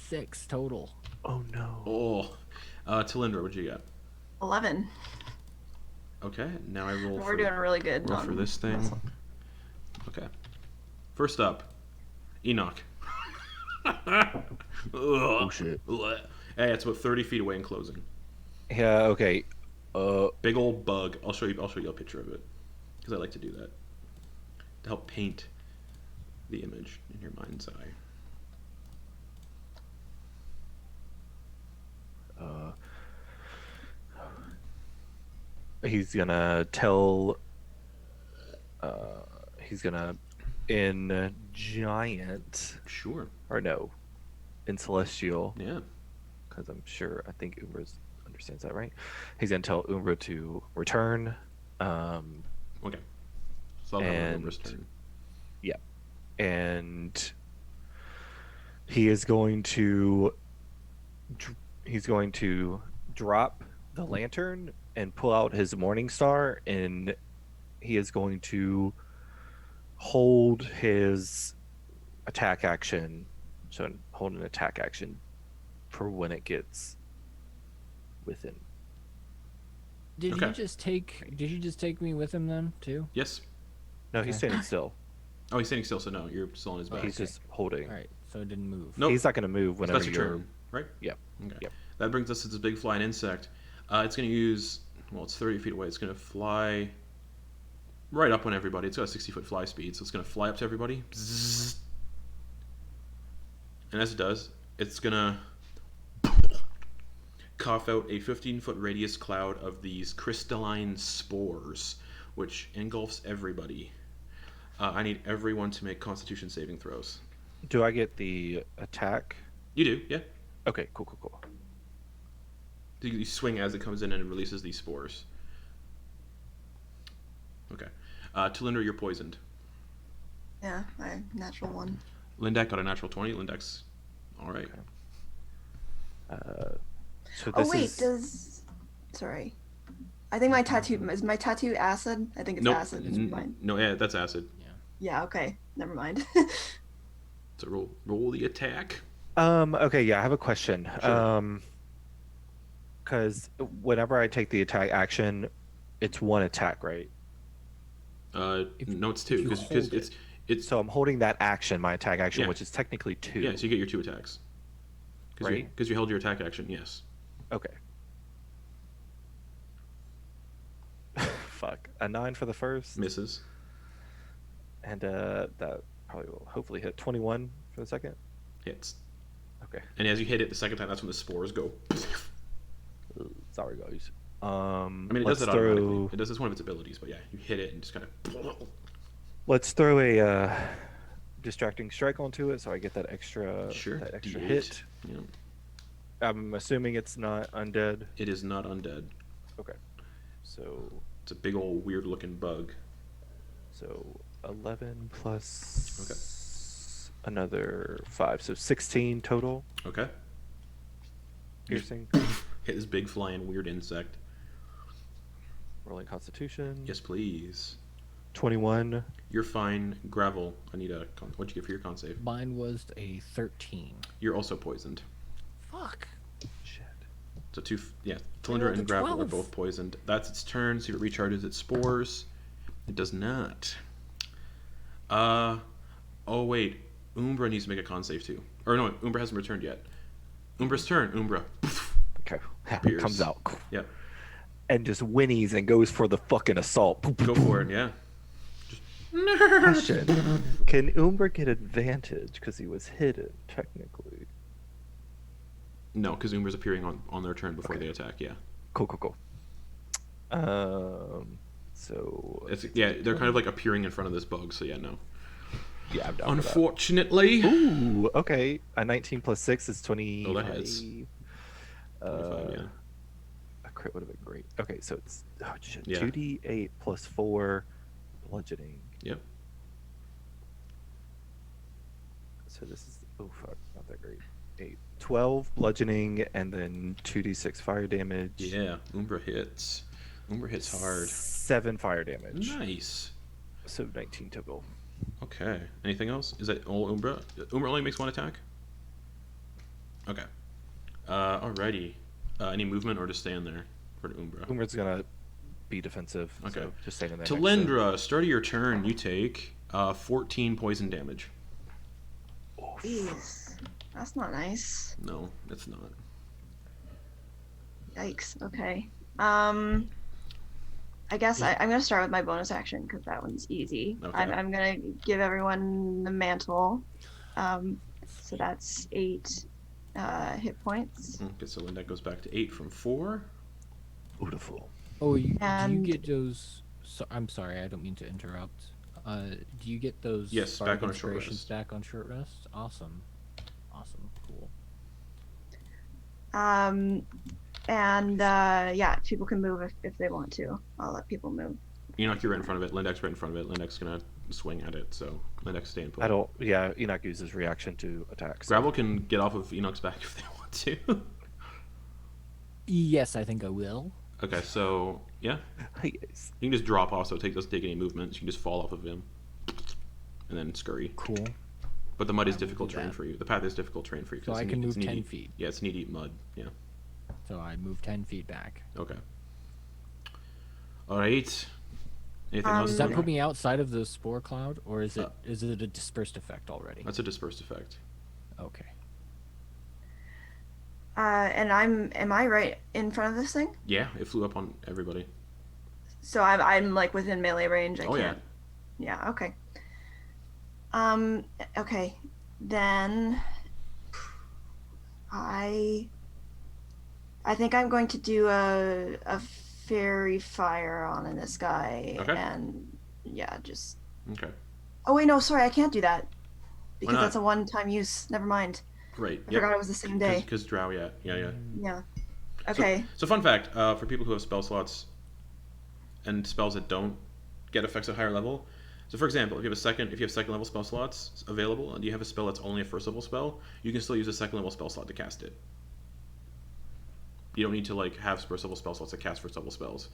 6 total. Oh no. Oh, Talindra, what'd you get? 11. Okay, now I roll. We're doing really good. Roll for on this thing. muscle. Okay. First up, Enoch. Oh shit. Hey, it's about 30 feet away in closing. Yeah. Okay. Big old bug. I'll show you a picture of it because I like to do that to help paint the image in your mind's eye. He's gonna tell. He's gonna in giant Sure. or no, in celestial. Yeah. Because I think Umbra understands that, right? He's gonna tell Umbra to return. Okay. So I'll have And- Umbra's turn. And he is going to drop the lantern and pull out his morning star, and he is going to hold his attack action, so hold an attack action for when it gets within. Did Okay. you just take me with him then too? Yes. No, he's Okay. standing still. Oh, he's standing still, so no, you're still on his back. He's just holding. All right, so it didn't move. Nope. He's not going to move So whenever that's your you're. turn, right? Yeah. Okay. Yep. That brings us to this big flying insect. It's going to use, well, it's 30 feet away. It's going to fly right up on everybody. It's got a 60-foot fly speed, so it's going to fly up to everybody. Bzzz. And as it does, it's going to cough out a 15-foot radius cloud of these crystalline spores, which engulfs everybody. I need everyone to make Constitution saving throws. Do I get the attack? You do, yeah. Okay, cool. You swing as it comes in and it releases these spores. Okay. Talindra, you're poisoned. Yeah, my natural one. Lindak got a natural 20. Lindak's all right. So Oh this wait, is. sorry. I think my tattoo acid? I think it's Nope. acid. It's mine. No, yeah, that's acid. Yeah, okay. Never mind. So roll the attack. Okay, yeah, I have a question. Sure. Because whenever I take the attack action, it's one attack, right? No, it's two you because hold it's So I'm holding that action, my attack action, Yeah. which is technically 2. yeah. So you get your 2 attacks. Right. Because you held your attack action. Yes. Okay. Fuck. A 9 for the first. Misses. And that probably will hopefully hit 21 for the second. Hits. Okay. And as you hit it the second time, that's when the spores go. Sorry, guys. I mean, it does it automatically. It does. It's one of its abilities, but yeah, you hit it and just kind of. Let's throw a distracting strike onto it, so I get that extra Sure. that extra D8. hit. Yeah. I'm assuming it's not undead. It is not undead. Okay. So It's a big old weird looking bug. 11 plus another 5, so 16 total Okay. piercing. Hit this big flying weird insect. Rolling Constitution. Yes, please. 21. You're fine. Gravel. I need a. What'd you get for your con save? Mine was a 13. You're also poisoned. Fuck. Shit. So yeah, rolled Talindra a and Gravel are 12. both poisoned. That's its turn. See if it recharges its spores. It does not. Oh wait, Umbra needs to make a con save too. Or no, Umbra hasn't returned yet. Umbra's turn. Umbra. Okay. Pierce. Comes out. Yep. And just whinnies and goes for the fucking assault. Go for it. Yeah. Question. Can Umbra get advantage because he was hidden, technically? No, because Umbra's appearing on their turn before Okay. they attack. Yeah. Cool. So Yeah, they're kind of like appearing in front of this bug. So yeah, no. yeah, I'm down for that. Unfortunately. Ooh, okay. A 19 plus 6 is 20. Oh, that hits. 25, yeah. A crit would have been great. Okay, so it's shit, Yeah. 2d8 plus 4 bludgeoning. Yep. So this is fuck, not that great. 12 bludgeoning and then 2d6 fire damage. Yeah. Umbra hits. Umbra hits hard. 7 fire damage. Nice. So 19 total. Okay. Anything else? Is that all Umbra? Umbra only makes 1 attack? Okay. Alrighty. Any movement or just stand there for Umbra? Umbra's gonna be defensive. Okay. So just staying in there. Talindra, start of your turn, you take 14 poison damage. Jeez. That's not nice. No, it's not. Yikes. Okay. I guess I'm gonna start with my bonus action because that one's easy. Okay. I'm gonna give everyone the mantle. So that's 8 hit points. Okay, so when that goes back to 8 from 4. Beautiful. Oh, do you And- get those? So, I'm sorry, I don't mean to interrupt. Do you get those? Yes, Bardic back on a short Inspirations rest. back on short rest. Awesome, cool. And yeah, people can move if they want to. I'll let people move. Enoch, you're right in front of it. Lindek's right in front of it. Lindek's gonna swing at it, so Lindek's staying put. I don't. Yeah, Enak uses reaction to attack. So. Gravel can get off of Enoch's back if they want to. Yes, I think I will. Okay, so yeah, Yes. you can just drop off, so it doesn't take any movements. You can just fall off of him, and then scurry. Cool. But the mud is I will difficult do terrain that. for you. The path is difficult terrain for you. So I it's can knee- move it's 10 knee-deep. feet. Yeah, it's knee deep mud. Yeah. So I move 10 feet back. Okay. All right. Anything else? Does that put me outside of the spore cloud, or is it Uh, is it a dispersed effect already? That's a dispersed effect. Okay. And am I right in front of this thing? Yeah, it flew up on everybody. So I'm like within melee range. I Oh, yeah. can't. Yeah. Okay. Okay. Then I think I'm going to do a fairy fire on this guy. Okay. And yeah, just. Okay. Oh wait, no, sorry, I can't do that because not? that's a one-time use. Never mind. Great. I forgot it was the same day. Because Drow, yeah. Yeah. Okay. So fun fact, for people who have spell slots and spells that don't get effects at higher level. So for example, if you have second level spell slots available and you have a spell that's only a first level spell, you can still use a second level spell slot to cast it. You don't need to like have first level spell slots to cast first level spells.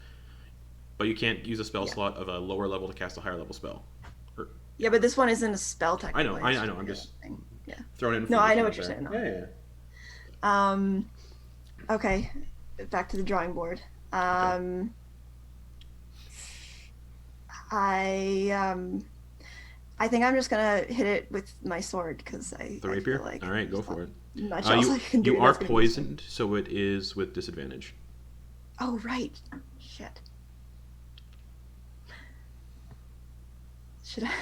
But you can't use a spell slot of a lower level to cast a higher level spell. Yeah, but this one isn't a spell technically. I know. I'm just Yeah. throwing in. No, I know what information you're out saying, there. Yeah. Okay. Back to the drawing board. I think I'm just gonna hit it with my sword because I rapier. feel like All right, go for it. much else I can do. You are that's gonna be useful. poisoned, so it is with disadvantage. Oh right. Shit. Should I?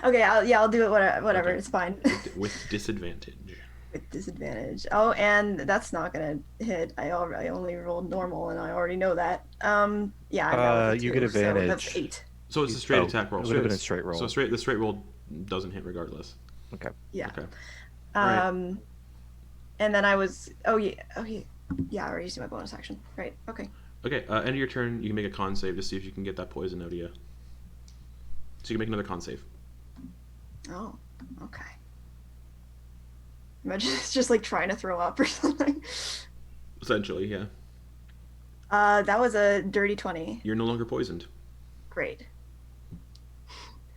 Okay. I'll do it. Whatever. Okay. It's fine. With disadvantage. With disadvantage. Oh, and that's not gonna hit. I only rolled normal, and I already know that. Yeah. I rolled a You get 2, so advantage. that's 8. So it's a straight attack roll. It would have been a straight roll. So the straight roll doesn't hit regardless. Okay. Yeah. Okay. Alright. And then I was. Oh yeah. Yeah. I already used my bonus action. Right. Okay. Okay. End of your turn. You can make a con save to see if you can get that poison out of you. So you can make another con save. Oh. Okay. Imagine it's just like trying to throw up or something. Essentially, yeah. That was a dirty 20. You're no longer poisoned. Great.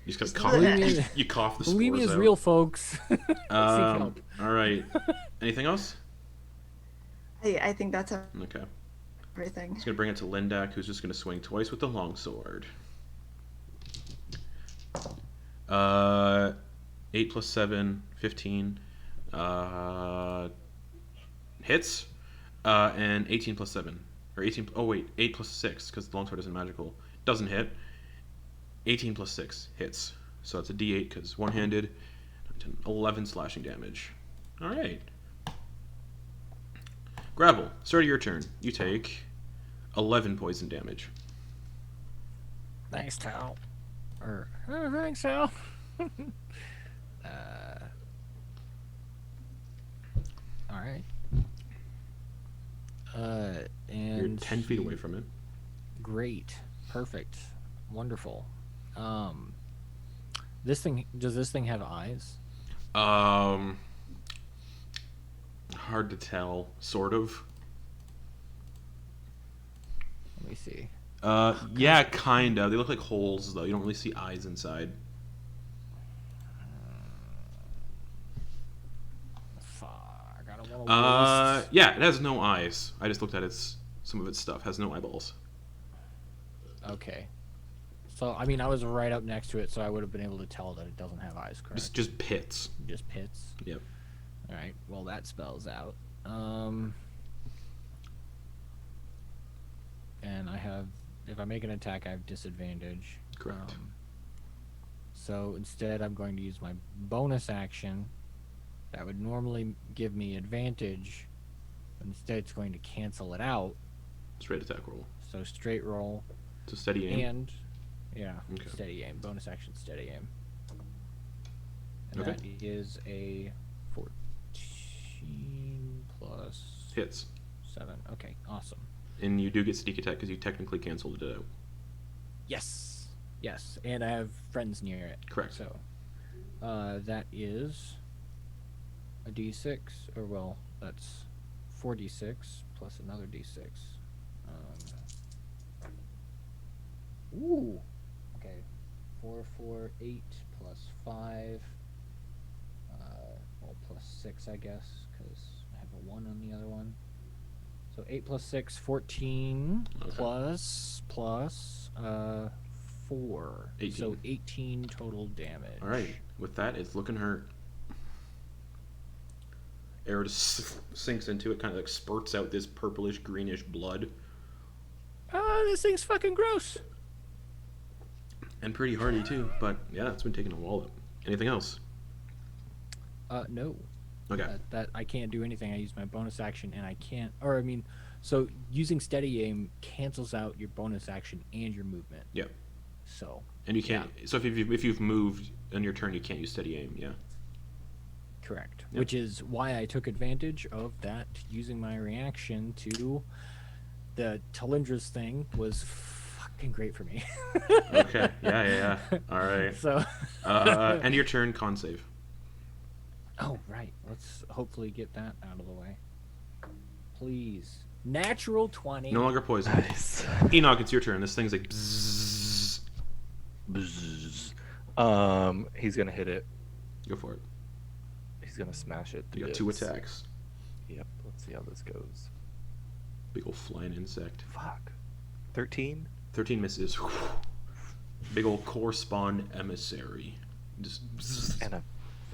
You just Just cough. believe me- You cough the spores Bulimia is out. real, folks. Seek help. All right. Anything else? I think that's Okay. everything. It's gonna bring it to Lindak, who's just gonna swing twice with the longsword. 8 plus 7, 15. Hits. And 18 plus 7. Or 18. Oh, wait. 8 plus 6, because the longsword isn't magical. Doesn't hit. 18 plus 6 hits. So it's a d8, because one handed. 11 slashing damage. Alright. Gravel, start of your turn. You take 11 poison damage. Thanks, Tal. Thanks, Tal. All right. And You're 10 feet away from it. Great. Perfect. Wonderful. Does this thing have eyes? Hard to tell, sort of. Let Let me see. Yeah, kind of. They look like holes, though. You don't really see eyes inside. Fuck, I don't want to waste. Yeah, it has no eyes. I just looked at some of its stuff. Has no eyeballs. Okay. So, I mean, I was right up next to it, so I would have been able to tell that it doesn't have eyes, correct? Just pits. Just pits? Yep. Alright, well, that spells out. And I have... If I make an attack, I have disadvantage. Correct. So, instead, I'm going to use my bonus action. That would normally give me advantage. But instead, it's going to cancel it out. Straight attack roll. So, straight roll. To steady aim. And... Yeah, Okay. steady aim. Bonus action, steady aim. And Okay. that is a 14 plus Hits. 7. Okay, awesome. And you do get sneak attack because you technically canceled it out. Yes. Yes, and I have friends near it. Correct. So, that is a d6, or well, that's 4d6 plus another d6. Ooh. Okay. 4, 4, 8 plus 5. Well, plus 6, I guess, because I have a 1 on the other one. So 8 plus 6, 14, Okay. plus 4. 18. So 18 total damage. Alright. With that, it's looking hurt. Air just sinks into it, kind of like spurts out this purplish, greenish blood. This thing's fucking gross. And pretty hardy, too. But, yeah, it's been taking a wallop. Anything else? No. Okay. That I can't do anything. I use my bonus action, and I can't. Or I mean, so using steady aim cancels out your bonus action and your movement. Yep. So. And you can't. Yeah. So if you've moved on your turn, you can't use steady aim. Yeah. Correct. Yep. Which is why I took advantage of that, using my reaction to the Talindra's thing was fucking great for me. Okay. Yeah. All right. So. End your turn. Con save. Oh, right. Let's hopefully get that out of the way. Please. Natural 20. No longer poison. Nice. Enoch, it's your turn. This thing's like bzzz. Bzzz. He's gonna hit it. Go for it. He's gonna smash it. You got 2 attacks. Yep. Let's see how this goes. Big old flying insect. Fuck. 13. 13 misses. Big old core spawn emissary. Just bzzz. And a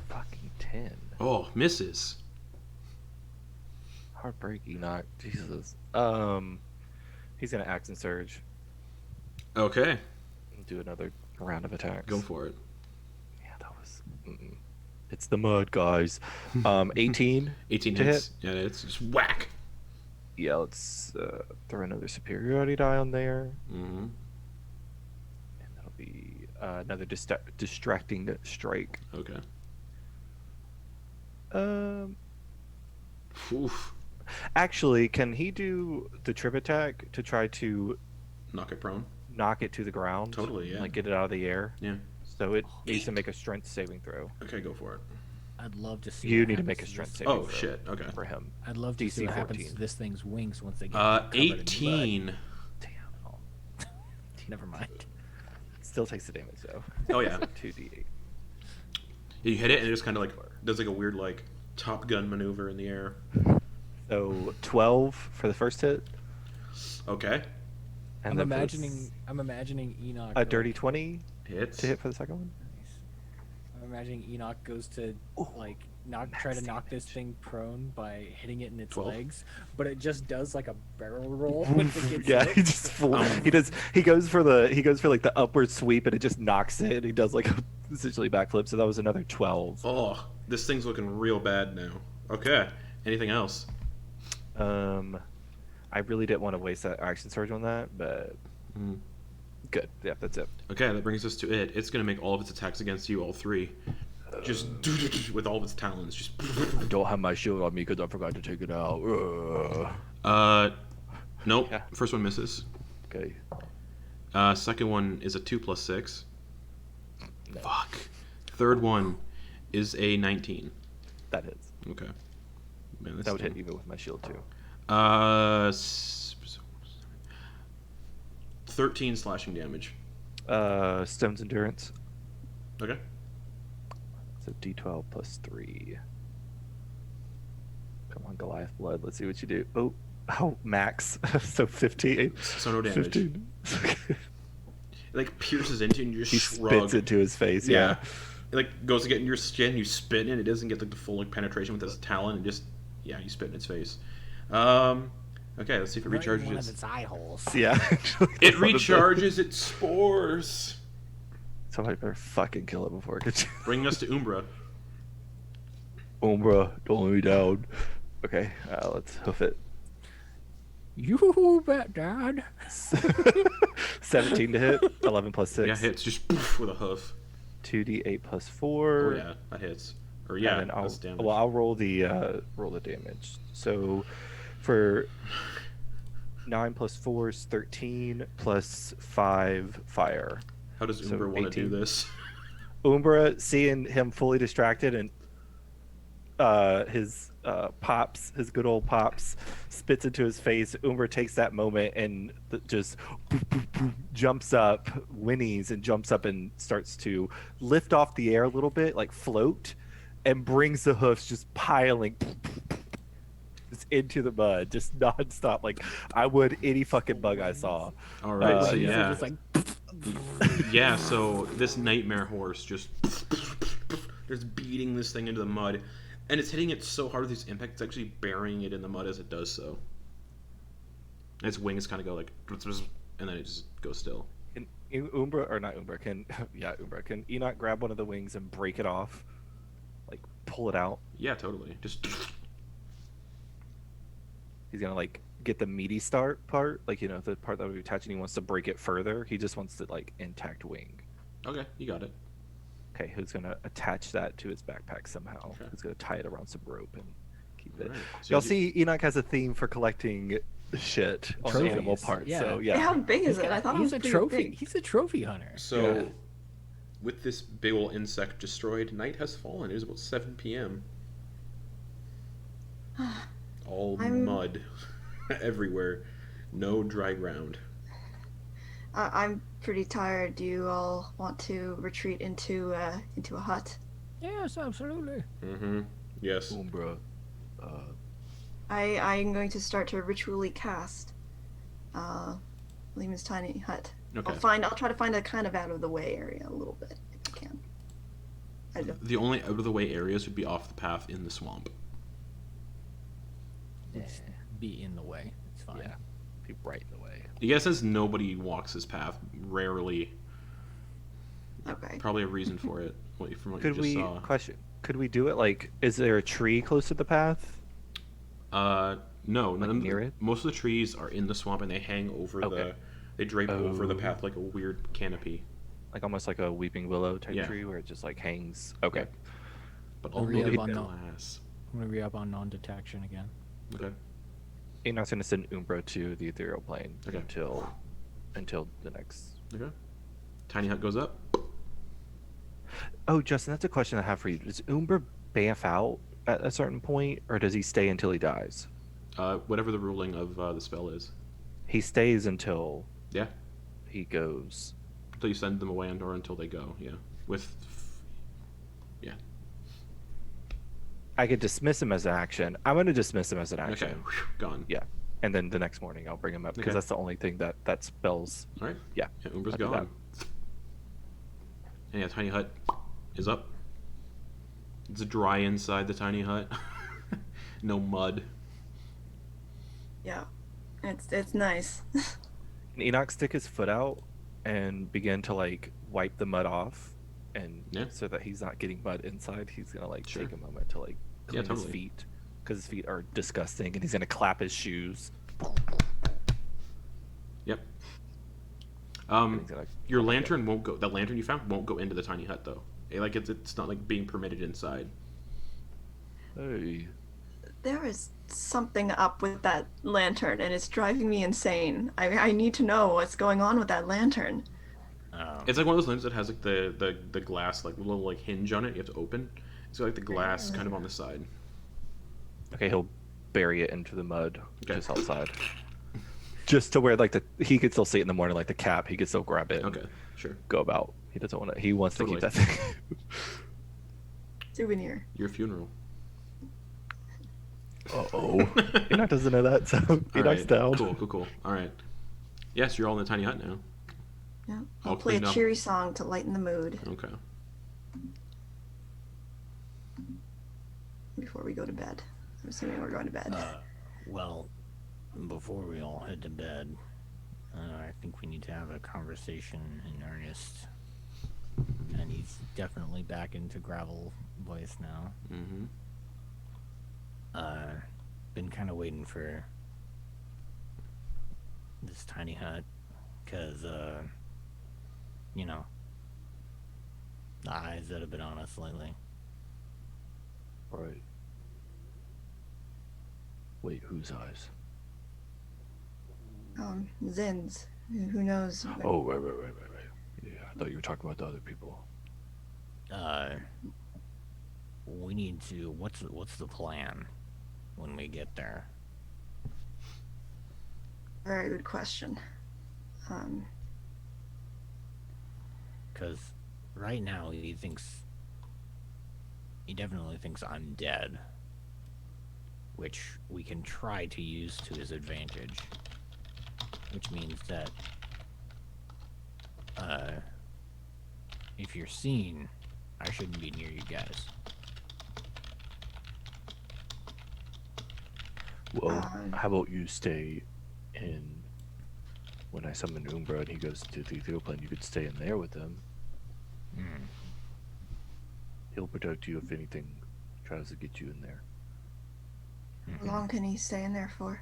fucking 10. Oh, misses. Heartbreak, Enoch. Jesus. He's gonna action surge. Okay. Do another round of attacks. Go for it. Yeah, that was. It's the mud, guys. 18. 18 to hits. hit. Yeah, it's just whack. Yeah, let's throw another superiority die on there. Mm-hmm. And that'll be another distracting strike. Okay. Oof. Actually, can he do the trip attack to try to Knock it prone. knock it to the ground? Totally, yeah. Like get it out of the air? Yeah. So it needs to make a strength saving throw. Okay, go for it. I'd love to see. You what need to happens make a this strength thing. saving Oh, throw shit. Okay. for him. I'd love to see DC what happens 14. to this thing's wings once they get covered in mud. 18. Damn. Oh. Never mind. Still takes the damage though. Oh, yeah. 2d8. You hit it and it just kind of like does like a weird like Top Gun maneuver in the air. So 12 for the first hit. Okay. And I'm then for the imagining Enoch. a dirty 20 Hits. to hit for the second one. Nice. I'm imagining Enoch goes to like try to max knock this damage. thing prone by hitting it in its 12. legs, but it just does like a barrel roll when it gets Yeah, hit. he just he goes for like the upward sweep and it just knocks it and he does like a essentially backflip. So that was another 12. Oh, this thing's looking real bad now. Okay. Anything else? I really didn't want to waste that action surge on that, but good. Yeah, that's it. Okay, that brings us to it. It's gonna make all of its attacks against you, all 3. Just with all of its talons. Just. I don't have my shield on me because I forgot to take it out. Nope. Yeah. First one misses. Okay. Second one is a 2 plus 6. No. Fuck. Third one is a 19. That hits. Okay. Man, That would hit even with my shield too. 13 slashing damage. Stone's endurance. Okay. So D12 plus 3. Come on, Goliath blood. Let's see what you do. Oh, max. So 15. So no damage. 15. It like pierces into you and you just He shrug. spits into his face. Yeah. It like goes to get in your skin, you spit in it. It doesn't get like the full like penetration with its talon, and just you spit in its face. Okay, let's see if it Right in recharges one of its eye holes. Yeah. It recharges its spores. Somebody better fucking kill it before it gets. Bringing us to Umbra. Umbra, don't let me down. Okay, let's hoof it. You bet, Dad. 17 to hit. 11 plus 6. Yeah, hits just poof, with a hoof. 2d8 plus 4. Oh yeah, that hits. Or yeah, And then that's damage. I'll roll the damage. So for 9 plus 4 is 13 plus 5 fire. How does so Umbra want to do 18. this? Umbra, seeing him fully distracted and his good old pops, spits into his face. Umbra takes that moment and just jumps up, whinnies, and jumps up and starts to lift off the air a little bit, like float, and brings the hoofs just piling into the mud, just nonstop, like I would any fucking bug I saw. All right, so These are yeah, just like, yeah. So this nightmare horse just beating this thing into the mud, and it's hitting it so hard with these impacts, it's actually burying it in the mud as it does so. And its wings kind of go like, and then it just goes still. Can Umbra, or not Umbra, can Enak grab one of the wings and break it off, like pull it out? Yeah, totally. Just He's gonna like get the meaty start part, like the part that would be attached, and he wants to break it further. He just wants the like intact wing. okay, you got it. Okay, who's gonna attach that to his backpack somehow? Okay. Who's gonna tie it around some rope and keep it? All right. So Y'all you- see, Enak has a theme for collecting shit on Trophies, animal parts. yeah. So Hey, yeah, how big is it? I thought it was he's a pretty trophy. big. He's a trophy hunter. So, Yeah. with this big ol' insect destroyed, night has fallen. It is about 7 p.m. All I'm- mud everywhere. No dry ground. I'm pretty tired. Do you all want to retreat into a hut? Yes, absolutely. Mm-hmm. Yes. Umbra. I'm going to start to ritually cast Lehman's tiny hut. Okay. I'll try to find a kind of out of the way area a little bit if I can. I don't, The only out of the way areas would be off the path in the swamp. Be in the way. It's fine. Yeah, be right in the way. You guys, since nobody walks this path, rarely. okay. Probably a reason for it. From what Could you just saw. Could we do it like? Is there a tree close to the path? No. none of near the- it? Most of the trees are in the swamp and they hang over Okay. They drape over the Oh. path like a weird canopy. Like almost like a weeping willow type Yeah. tree where it just like hangs. Okay. Yeah. But all Hurry the up on the- glass. I'm gonna be up on non-detection again. Okay. Enak's gonna send Umbra to the ethereal plane Okay. until the next. Okay. Tiny hut goes up. Oh, Justin, that's a question I have for you. Does Umbra bamf out at a certain point, or does he stay until he dies? Whatever the ruling of the spell is. He stays until Yeah. he goes. Until you send them away or until they go. Yeah. Yeah. I could dismiss him as an action. I'm gonna dismiss him as an Okay. action. Whew, gone. Yeah, and then the next morning I'll bring him up because Okay. that's the only thing that spells. All right. Yeah, Yeah. Umbra's I'll do gone. And yeah, tiny hut is up. It's dry inside the tiny hut. No mud. Yeah. It's nice. And Enak stick his foot out and begin to like wipe the mud off, and Yeah. so that he's not getting mud inside, he's gonna like Sure. take a moment to like Yeah, clean his totally. feet because his feet are disgusting, and he's gonna clap his shoes. Yep. And he's gonna Your lantern won't go. The lantern you found won't go into the tiny hut though. It's not like being permitted inside. Hey. There is something up with that lantern, and it's driving me insane. I need to know what's going on with that lantern. It's like one of those lanterns that has like the glass like little like hinge on it. You have to open. It's got like the glass kind of on the side. Okay, he'll bury it into the mud Okay. just outside. just to where like he could still see it in the morning, like the cap, he could still grab it. Okay, sure. Go about. He doesn't want to. He wants Totally. to keep that thing. Souvenir. Your funeral. Uh-oh. Enak doesn't know that, so he knocks Alright, down. Cool. All right. Yes, you're all in the tiny hut now. Yeah. All I'll play a cleaned up. cheery song to lighten the mood Okay. before we go to bed. I'm assuming we're going to bed. Well, before we all head to bed, I think we need to have a conversation in earnest. And he's definitely back into gravel voice now. Mm-hmm. Been kind of waiting for this tiny hut, because, you know, the eyes that have been on us lately. Right. Wait, whose eyes? Zin's. Who knows? Oh, right. Yeah, I thought you were talking about the other people. We need to. What's the plan when we get there? Very good question. Because right now he definitely thinks I'm dead, which we can try to use to his advantage. Which means that if you're seen, I shouldn't be near you guys. Well, how about you stay in... When I summon Umbra and he goes to the ethereal plane, you could stay in there with him. He'll protect you if anything tries to get you in there. How long can he stay in there for?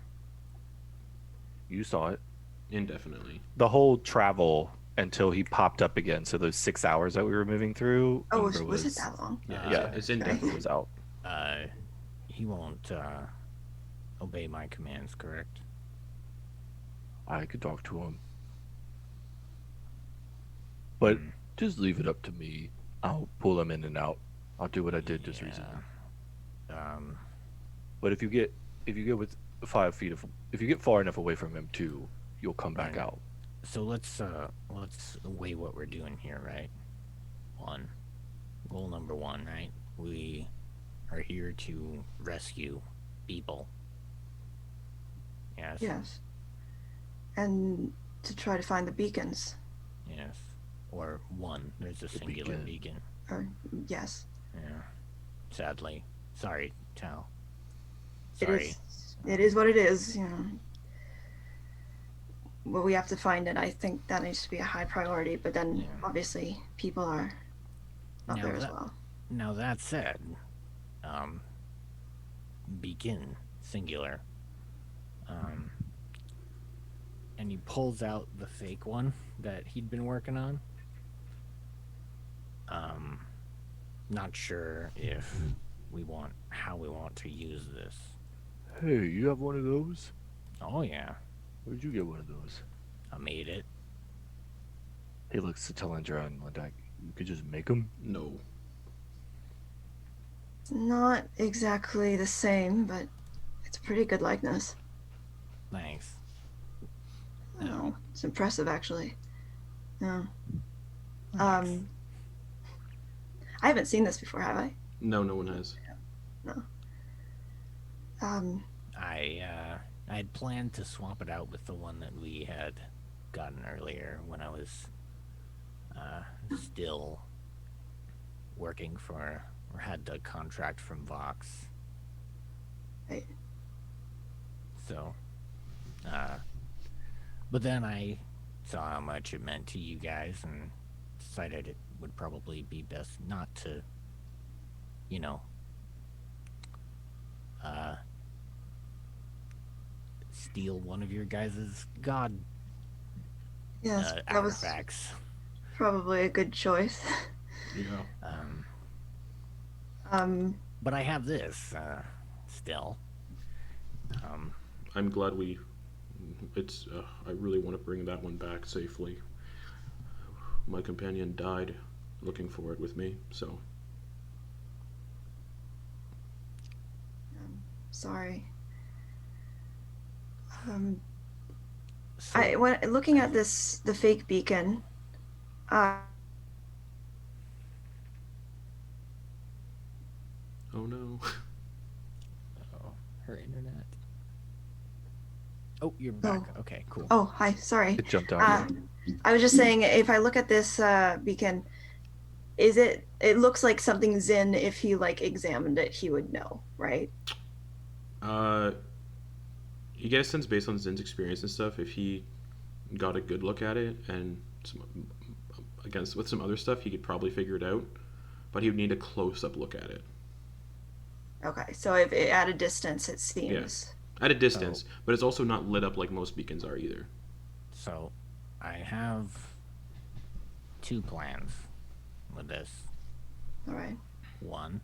You saw it. Indefinitely. The whole travel until he popped up again, so those 6 hours that we were moving through. Oh, Umbra was it that long? Yeah, it's indefinitely. Umbra was out. He won't obey my commands, correct? I could talk to him. But just leave it up to me. I'll pull him in and out. I'll do what I did just recently. But if you get with 5 feet of, if you get far enough away from him too, you'll come back out. So let's weigh what we're doing here, right? Goal number 1, right? We are here to rescue people. Yes. Yes. And to try to find the beacons. Yes. Or one. There's a singular beacon. Or, yes. Yeah. Sadly. Sorry, Tal. It is what it is, you know. Well, we have to find it. I think that needs to be a high priority, but then obviously people are not there as well. Now that said, beacon, singular. And he pulls out the fake one that he'd been working on. Not sure how we want to use this. Hey, you have one of those? Oh yeah, Where'd you get one of those? I made it. He looks to Talindra and like, you could just make them? No. It's not exactly the same, but it's a pretty good likeness. Thanks. Oh, it's impressive, actually. No. Thanks. I haven't seen this before, have I? No, no one has. No. I had planned to swap it out with the one that we had gotten earlier when I was still working for, or had the contract from Vox. Right. So, but then I saw how much it meant to you guys and decided it would probably be best not to, you know, steal one of your guys' god Yes, that was artifacts. probably a good choice. Yeah. But I have this still. I'm glad it's I really want to bring that one back safely. My companion died looking for it with me, so Sorry. when looking at the fake beacon, uh, Oh no. Oh, her internet. Oh, you're back. Okay, cool. oh, hi, sorry. It jumped out. I was just saying, if I look at this beacon, it looks like something Zin, if he like examined it, he would know, right? You get a sense based on Zin's experience and stuff. If he got a good look at it and against with some other stuff, he could probably figure it out. But he would need a close-up look at it. Okay, so if at a distance, it seems. At a distance, but it's also not lit up like most beacons are either. So, I have 2 plans with this. All right. One,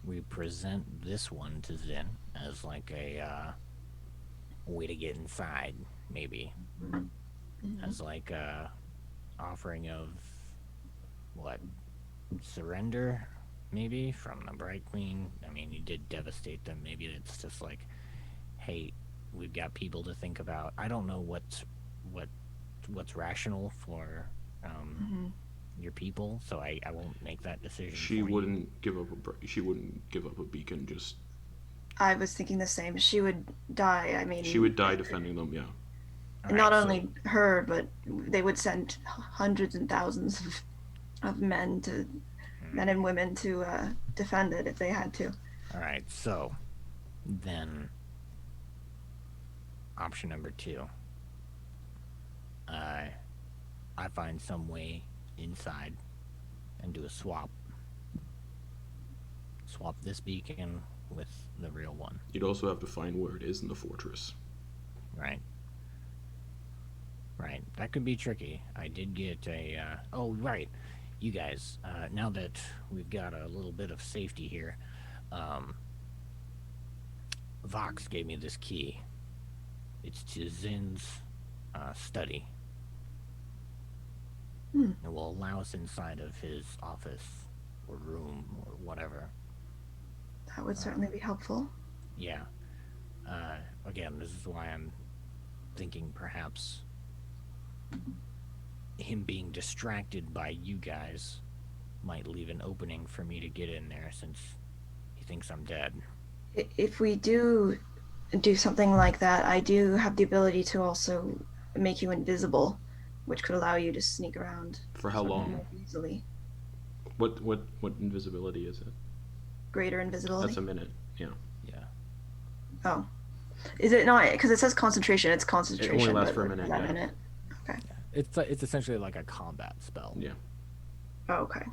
we present this one to Zin as like a way to get inside, maybe. As like a offering of what? Surrender, maybe, from the Bright Queen. I mean, you did devastate them. Maybe it's just like, hey, we've got people to think about. I don't know what's rational for your people, so I won't make that decision. She wouldn't give up a beacon just. I was thinking the same. She would die. I mean, She would die defending them. Yeah. not only her, but they would send hundreds and thousands of men and women to defend it if they had to. All right, so then option number 2. I find some way inside and do a swap. Swap this beacon with the real one. You'd also have to find where it is in the fortress. Right. Right. That could be tricky. I did get a... oh, right. You guys, now that we've got a little bit of safety here, Vox gave me this key. It's to Zin's study. It will allow us inside of his office or room or whatever. That would certainly be helpful. Yeah. Again, this is why I'm thinking perhaps him being distracted by you guys might leave an opening for me to get in there since he thinks I'm dead. If we do something like that, I do have the ability to also make you invisible, which could allow you to sneak around. For how long? More easily. What invisibility is it? Greater invisibility? That's a minute. Yeah. Yeah. Oh. Is it not? Because it says concentration. It's concentration. It only lasts but for a minute. That Yeah. minute. Okay. It's essentially like a combat spell. Yeah. Oh, okay.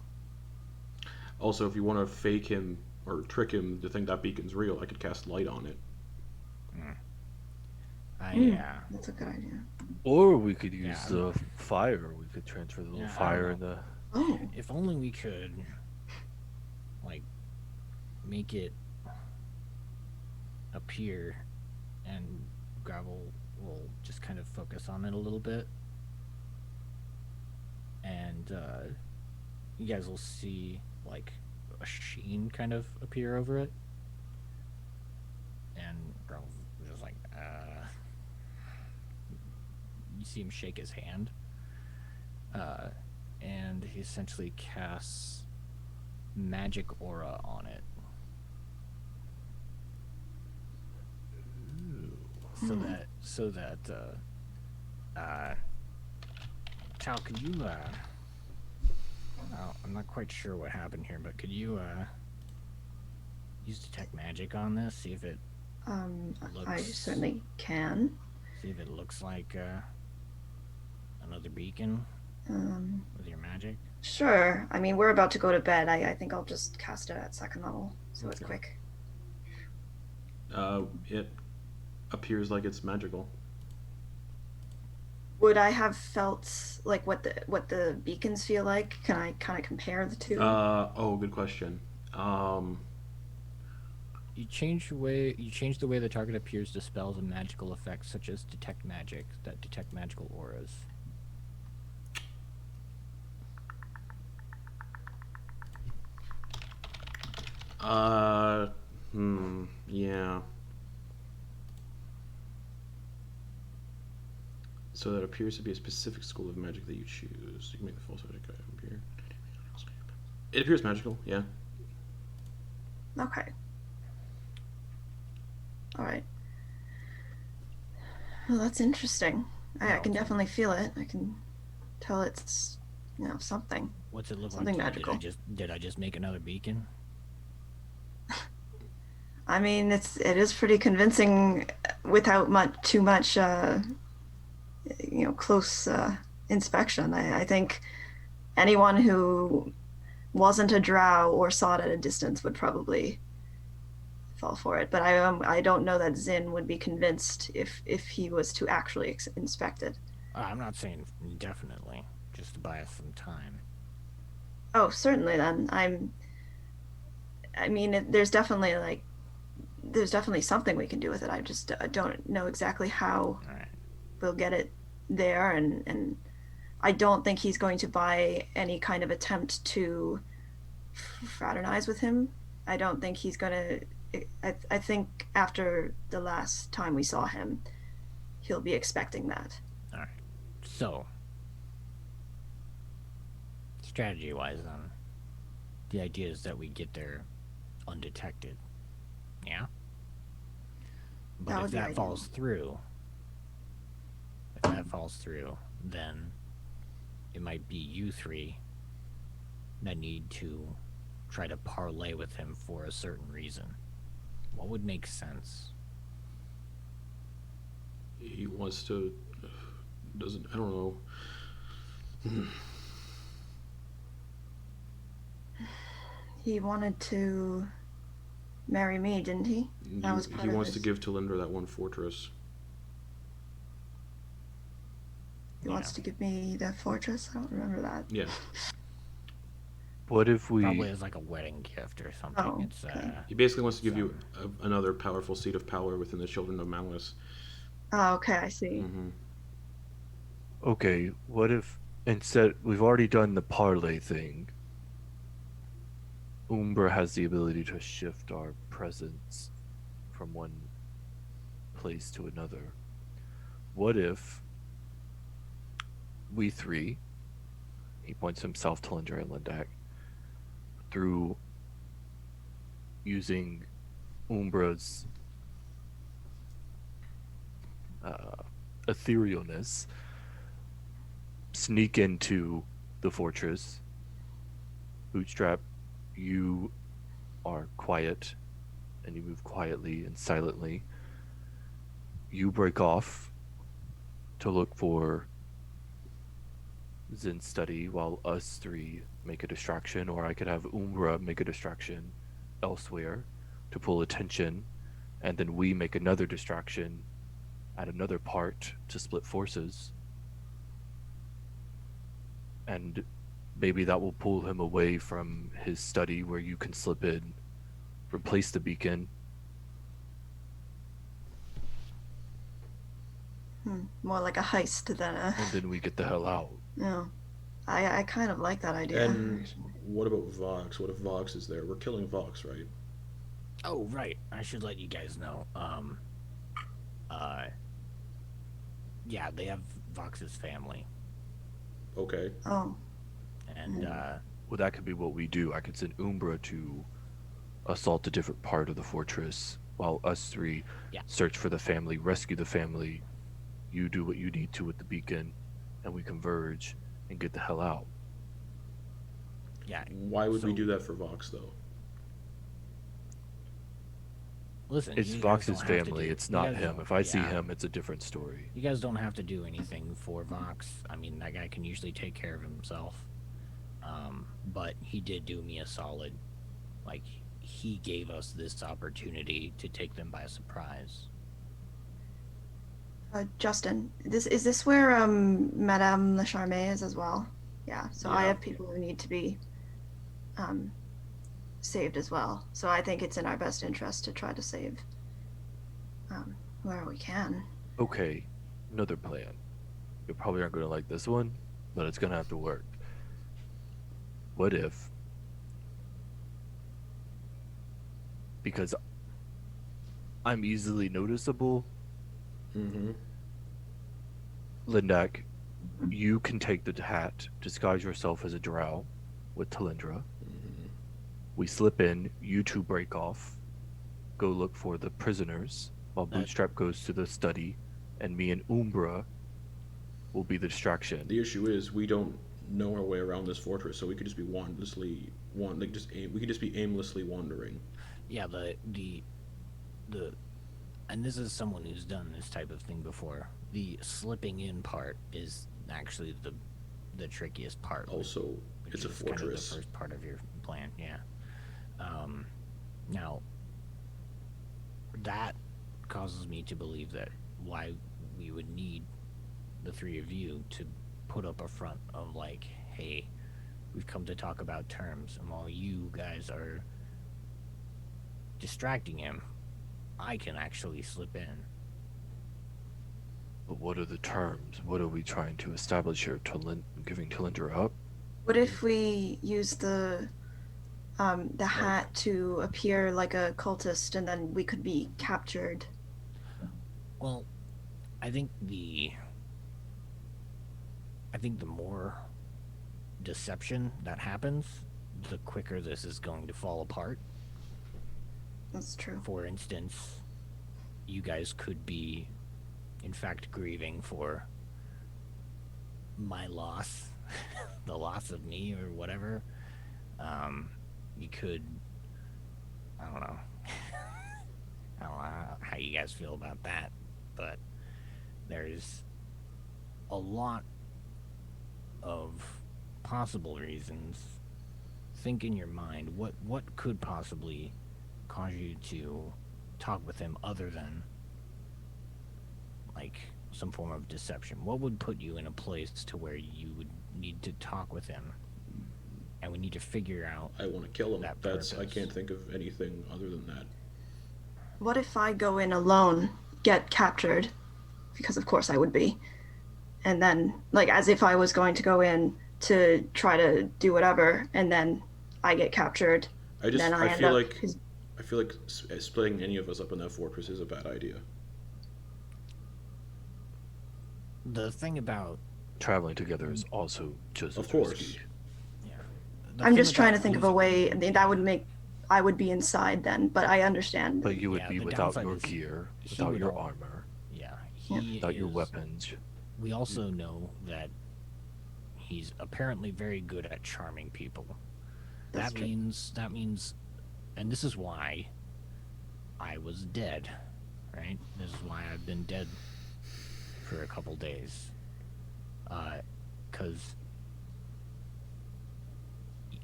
Also, if you want to fake him or trick him to think that beacon's real, I could cast light on it. Yeah. That's a good idea. Or we could use Yeah. the fire. We could transfer the little Yeah, I fire don't in the. Oh. If only we could, like, make it appear, and Gravel will just kind of focus on it a little bit, and you guys will see like a sheen kind of appear over it, and Gravel just like you see him shake his hand. And he essentially casts magic aura on it. So that Tal, could you I'm not quite sure what happened here, but could you use detect magic on this? See if it I certainly can. see if it looks like another beacon with your magic. Sure. I mean, we're about to go to bed. I think I'll just cast it at second level, so it's quick. It appears like it's magical. Would I have felt like what the beacons feel like? Can I kind of compare the two? Good question. You change the way the target appears to spells and magical effects such as detect magic that detect magical auras. Yeah. So that appears to be a specific school of magic that you choose. You can make the full subject guide appear. It appears magical, yeah. Okay. All right. Well, that's interesting. I can definitely feel it. I can tell it's, something. What's it look Something like? magical. Did I just make another beacon? I mean, it is pretty convincing without too much, close inspection. I think anyone who wasn't a drow or saw it at a distance would probably fall for it. But I don't know that Zin would be convinced if he was to actually inspect it. I'm not saying definitely, just to buy us some time. Oh, certainly. Then there's definitely something we can do with it. I don't know exactly how All right. we'll get it there, and I don't think he's going to buy any kind of attempt to fraternize with him. I don't think he's going to. I think after the last time we saw him, he'll be expecting that. All right. So, strategy-wise, then, the idea is that we get there undetected. Yeah. But That would if be that ideal. falls through, then it might be you three that need to try to parlay with him for a certain reason. What would make sense? He wants to. Doesn't. I don't know. He wanted to marry me, didn't he? That was part He of wants to his- give Talindra that one fortress. He wants to give me the fortress. I don't remember that. Yeah. What if we? Probably as like a wedding gift or something. Oh, It's okay. He basically wants to give you another powerful seat of power within the Children of Malice. Oh, okay, I see. Mm-hmm. Okay, what if instead we've already done the parlay thing? Umbra has the ability to shift our presence from one place to another. What if we three, he points himself, Talindra and Lindak, through using Umbra's etherealness, sneak into the fortress. Bootstrap, you are quiet and you move quietly and silently. You break off to look for Zen study while us three make a distraction, or I could have Umbra make a distraction elsewhere to pull attention, and then we make another distraction at another part to split forces. And maybe that will pull him away from his study where you can slip in, replace the beacon. More like a heist than a. And then we get the hell out. No. I kind of like that idea. And what about Vox? What if Vox is there? We're killing Vox, right? Oh, right. I should let you guys know. Yeah, they have Vox's family. Okay. Oh. And, Well, that could be what we do. I could send Umbra to assault a different part of the fortress while us three search for the family, rescue the family. You do what you need to with the beacon, and we converge and get the hell out. yeah. Why would we do that for Vox, though? Listen, It's you guys Vox's don't have to family. do- It's you not guys him. don't- If I see yeah. him, it's a different story. You guys don't have to do anything for Vox. I mean, that guy can usually take care of himself. But he did do me a solid. Like, he gave us this opportunity to take them by surprise. Justin, is this where Madame Le Charmé is as well? Yeah. So I Yeah. have people who need to be saved as well. So I think it's in our best interest to try to save whoever we can. Okay, another plan. You probably aren't going to like this one, but it's going to have to work. What if, because I'm easily noticeable, Mm-hmm. Lindak, you can take the hat, disguise yourself as a drow with Talindra. We slip in, you two break off, go look for the prisoners, while Bootstrap goes to the study, and me and Umbra will be the distraction. The issue is we don't know our way around this fortress, so we could just be we could just be aimlessly wandering. Yeah, the and this is someone who's done this type of thing before. The slipping in part is actually the trickiest part. Also, it's a fortress. Kind of the first part of your plan, yeah. Now, that causes me to believe that why we would need the three of you to put up a front of like, hey, we've come to talk about terms, and while you guys are distracting him, I can actually slip in. But what are the terms? What are we trying to establish here? Giving Talindra up? What if we use the hat to appear like a cultist, and then we could be captured? Well, I think the more deception that happens, the quicker this is going to fall apart. That's true. For instance, you guys could be, in fact, grieving for my loss, the loss of me or whatever. You could, I don't know. I don't know how you guys feel about that, but there's a lot of possible reasons. Think in your mind, what could possibly cause you to talk with him other than like some form of deception? What would put you in a place to where you would need to talk with him, and we need to figure out I want to kill him. That's I can't think of anything other than that. What if I go in alone, get captured, because of course I would be, and then like as if I was going to go in to try to do whatever, and then I get captured. I feel like splitting any of us up in that fortress is a bad idea. the thing about Traveling together is also just Of as course. risky. I'm just trying to think of a way that would make I would be inside then, but I understand. But you would Yeah, be the without downside your is gear, he without would your al- armor, Yeah, without your is- weapons. We also know that he's apparently very good at charming people. That's That true. means, and this is why I was dead, right? This is why I've been dead for a couple days. 'Cause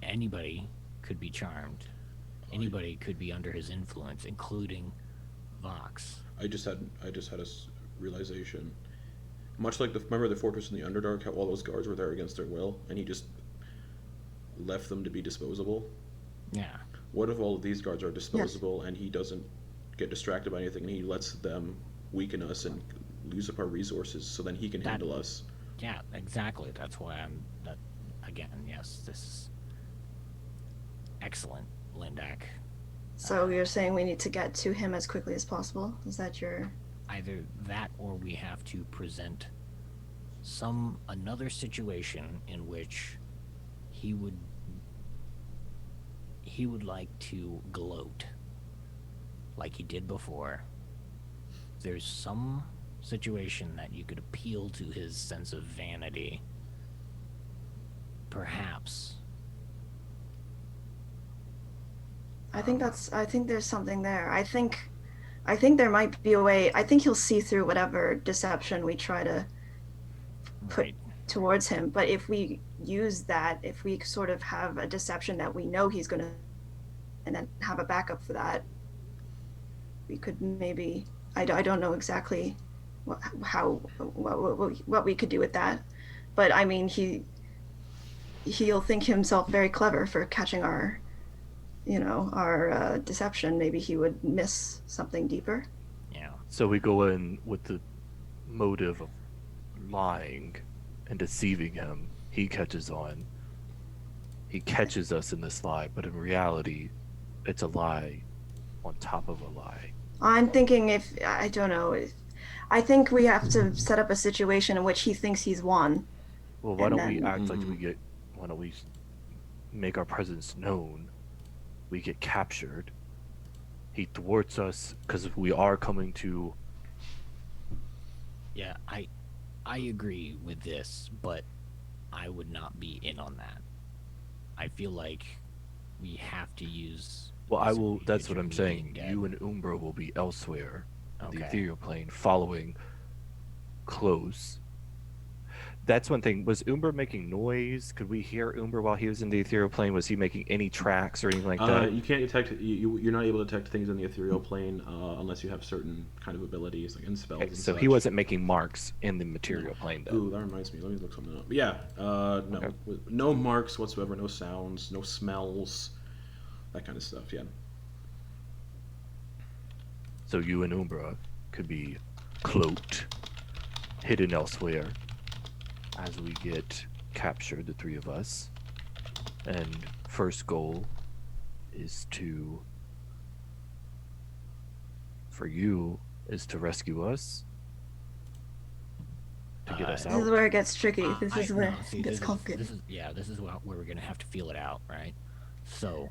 anybody could be charmed. Anybody could be under his influence, including Vox. I just had a realization. Much like remember the fortress in the Underdark, how all those guards were there against their will, and he just left them to be disposable. Yeah. What if all of these guards are disposable and he doesn't get distracted by anything, and he lets them weaken us and lose up our resources, so then he can handle us? Yeah, exactly. That's why again, yes, this is excellent, Lindak. So you're saying we need to get to him as quickly as possible? Is that your... Either that or we have to present another situation in which he would like to gloat like he did before. There's some situation that you could appeal to his sense of vanity. Perhaps. I think there's something there. I think there might be a way. I think he'll see through whatever deception we try to put Right. towards him. But if we use that, if we sort of have a deception that we know he's going to, and then have a backup for that, we could maybe, I don't know exactly what we could do with that. But I mean, he'll think himself very clever for catching our deception. Maybe he would miss something deeper. Yeah. So we go in with the motive of lying and deceiving him. He catches on. He catches us in this lie, but in reality, it's a lie on top of a lie. I'm thinking I don't know. I think we have to set up a situation in which he thinks he's won, Well, why and don't we then act like we get? Why don't we make our presence known? We get captured. He thwarts us because we are coming to. Yeah, I agree with this, but I would not be in on that. I feel like we have to use. Well, I this will. That's advantage what of I'm me saying. being dead. You and Umbra will be elsewhere in the Okay. ethereal plane, following close. That's one thing. Was Umbra making noise? Could we hear Umbra while he was in the ethereal plane? Was he making any tracks or anything like that? You can't detect you're not able to detect things in the ethereal plane unless you have certain kind of abilities like in spells. Okay, and so such. he wasn't making marks in the material plane, then. Ooh, that reminds me. Let me look something up. But yeah, no, Okay. no marks whatsoever, no sounds, no smells, that kind of stuff. Yeah. So you and Umbra could be cloaked, hidden elsewhere, as we get captured, the three of us. And first goal is for you, is to rescue us, to get us this out. is where it gets tricky. This I- is where no, see, it gets this complicated. this is where we're gonna have to feel it out, right? So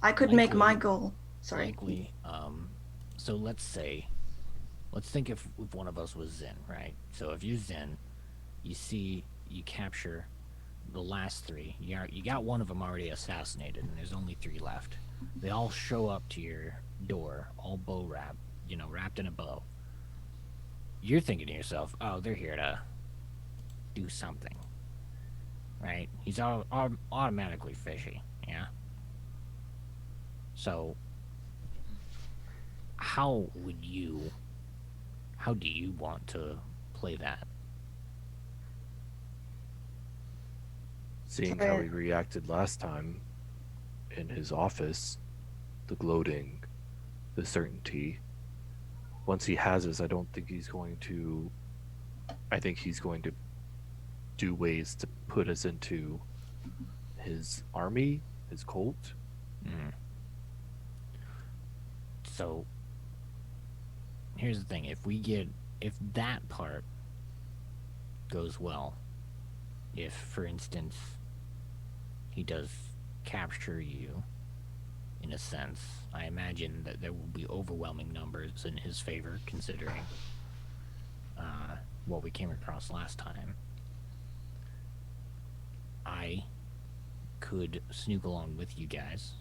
I could make my likely- goal. Sorry. likely, so let's think if one of us was Zen, right? So if you're Zen, you capture the last three. You got one of them already assassinated, and there's only 3 left. They all show up to your door, all bow wrapped, wrapped in a bow. You're thinking to yourself, oh, they're here to do something, right? He's automatically fishy, yeah? So, how do you want to play that? Seeing how he reacted last time in his office, the gloating, the certainty. Once he has us, I don't think he's going to. I think he's going to do ways to put us into his army, his cult. So, here's the thing: if that part goes well, if, for instance, he does capture you, in a sense, I imagine that there will be overwhelming numbers in his favor, considering what we came across last time. I could snoop along with you guys,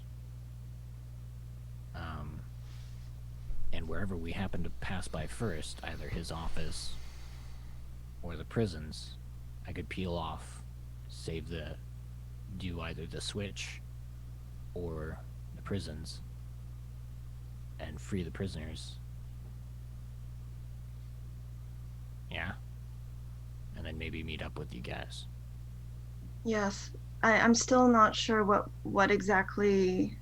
and wherever we happen to pass by first, either his office or the prisons, I could peel off, do either the switch or the prisons, and free the prisoners. Yeah? And then maybe meet up with you guys. Yes, I'm still not sure what exactly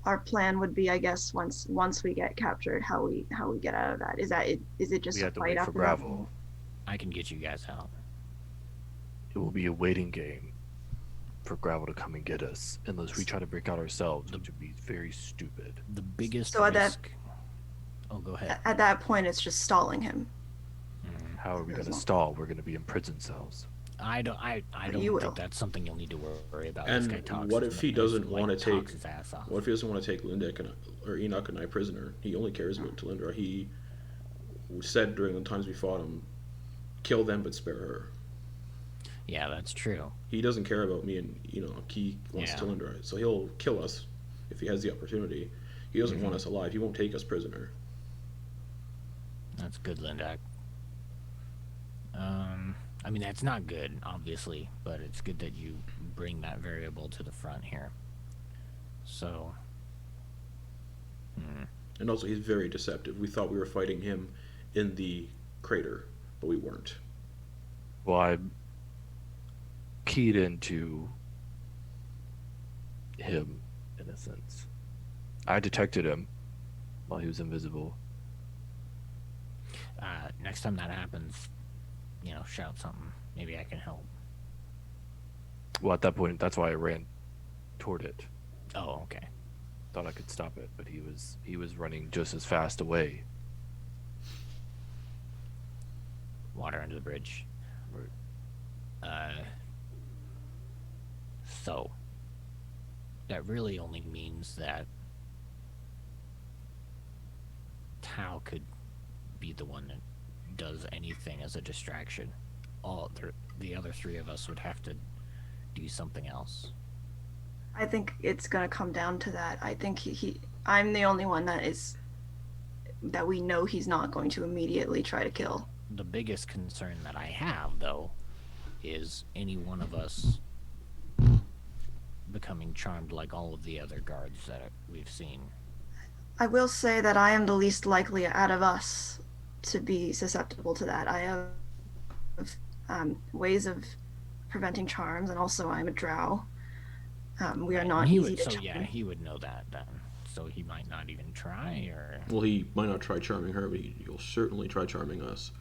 our plan would be. I guess once we get captured, how we get out of that. Is it just We a have to fight wait for after that? Bravo. I can get you guys out. It will be a waiting game for Gravel to come and get us, unless we try to break out ourselves, which would be very stupid. The biggest So at that- risk... Oh, go ahead. At that point, it's just stalling him. How are we going to As long- stall? We're going to be in prison cells. I don't you will. think that's something you'll need to worry about. And this guy talks what his- if he his, doesn't like, want to talks take? his ass off. What if he doesn't want to take Linda or Enoch and I prisoner? He only cares about Talindra. He said during the times we fought him, kill them but spare her. Yeah, that's true. He doesn't care about me and Enoch. He wants Yeah. Talindra, so he'll kill us if he has the opportunity. He doesn't want us alive. He won't take us prisoner. That's good, Lindak. I mean, that's not good, obviously, but it's good that you bring that variable to the front here. So, And also, he's very deceptive. We thought we were fighting him in the crater, but we weren't. Well, I keyed into him, in a sense. I detected him while he was invisible. next time that happens, shout something. Maybe I can help. Well, at that point, that's why I ran toward it. Oh, okay. Thought I could stop it, but he was running just as fast away. water under the bridge. So that really only means that Tao could be the one that does anything as a distraction. The other three of us would have to do something else. I think it's gonna come down to that. I think I'm the only one that we know he's not going to immediately try to kill. The biggest concern that I have, though, is any one of us becoming charmed like all of the other guards that we've seen. I will say that I am the least likely out of us to be susceptible to that. I have ways of preventing charms, and also I'm a drow. We are not easy to charm. Yeah, he would know that then. So he might not even try, or... Well, he might not try charming her, but he'll certainly try charming us.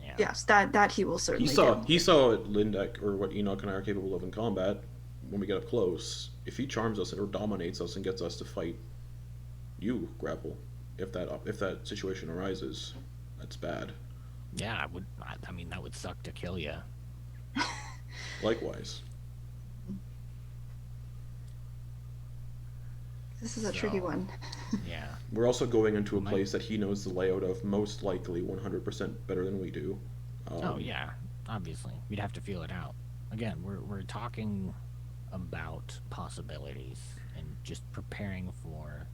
Yeah. Yes, that he will certainly do. He saw what Lindeck, or what Enoch and I are capable of in combat when we get up close. If he charms us or dominates us and gets us to fight you, Grapple, if that situation arises, that's bad. Yeah, I mean, that would suck to kill you. Likewise. This is a tricky one. Yeah. We're also going into a place that he knows the layout of most likely 100% better than we do. Oh, yeah. Obviously. We'd have to feel it out. Again, we're talking about possibilities and just preparing for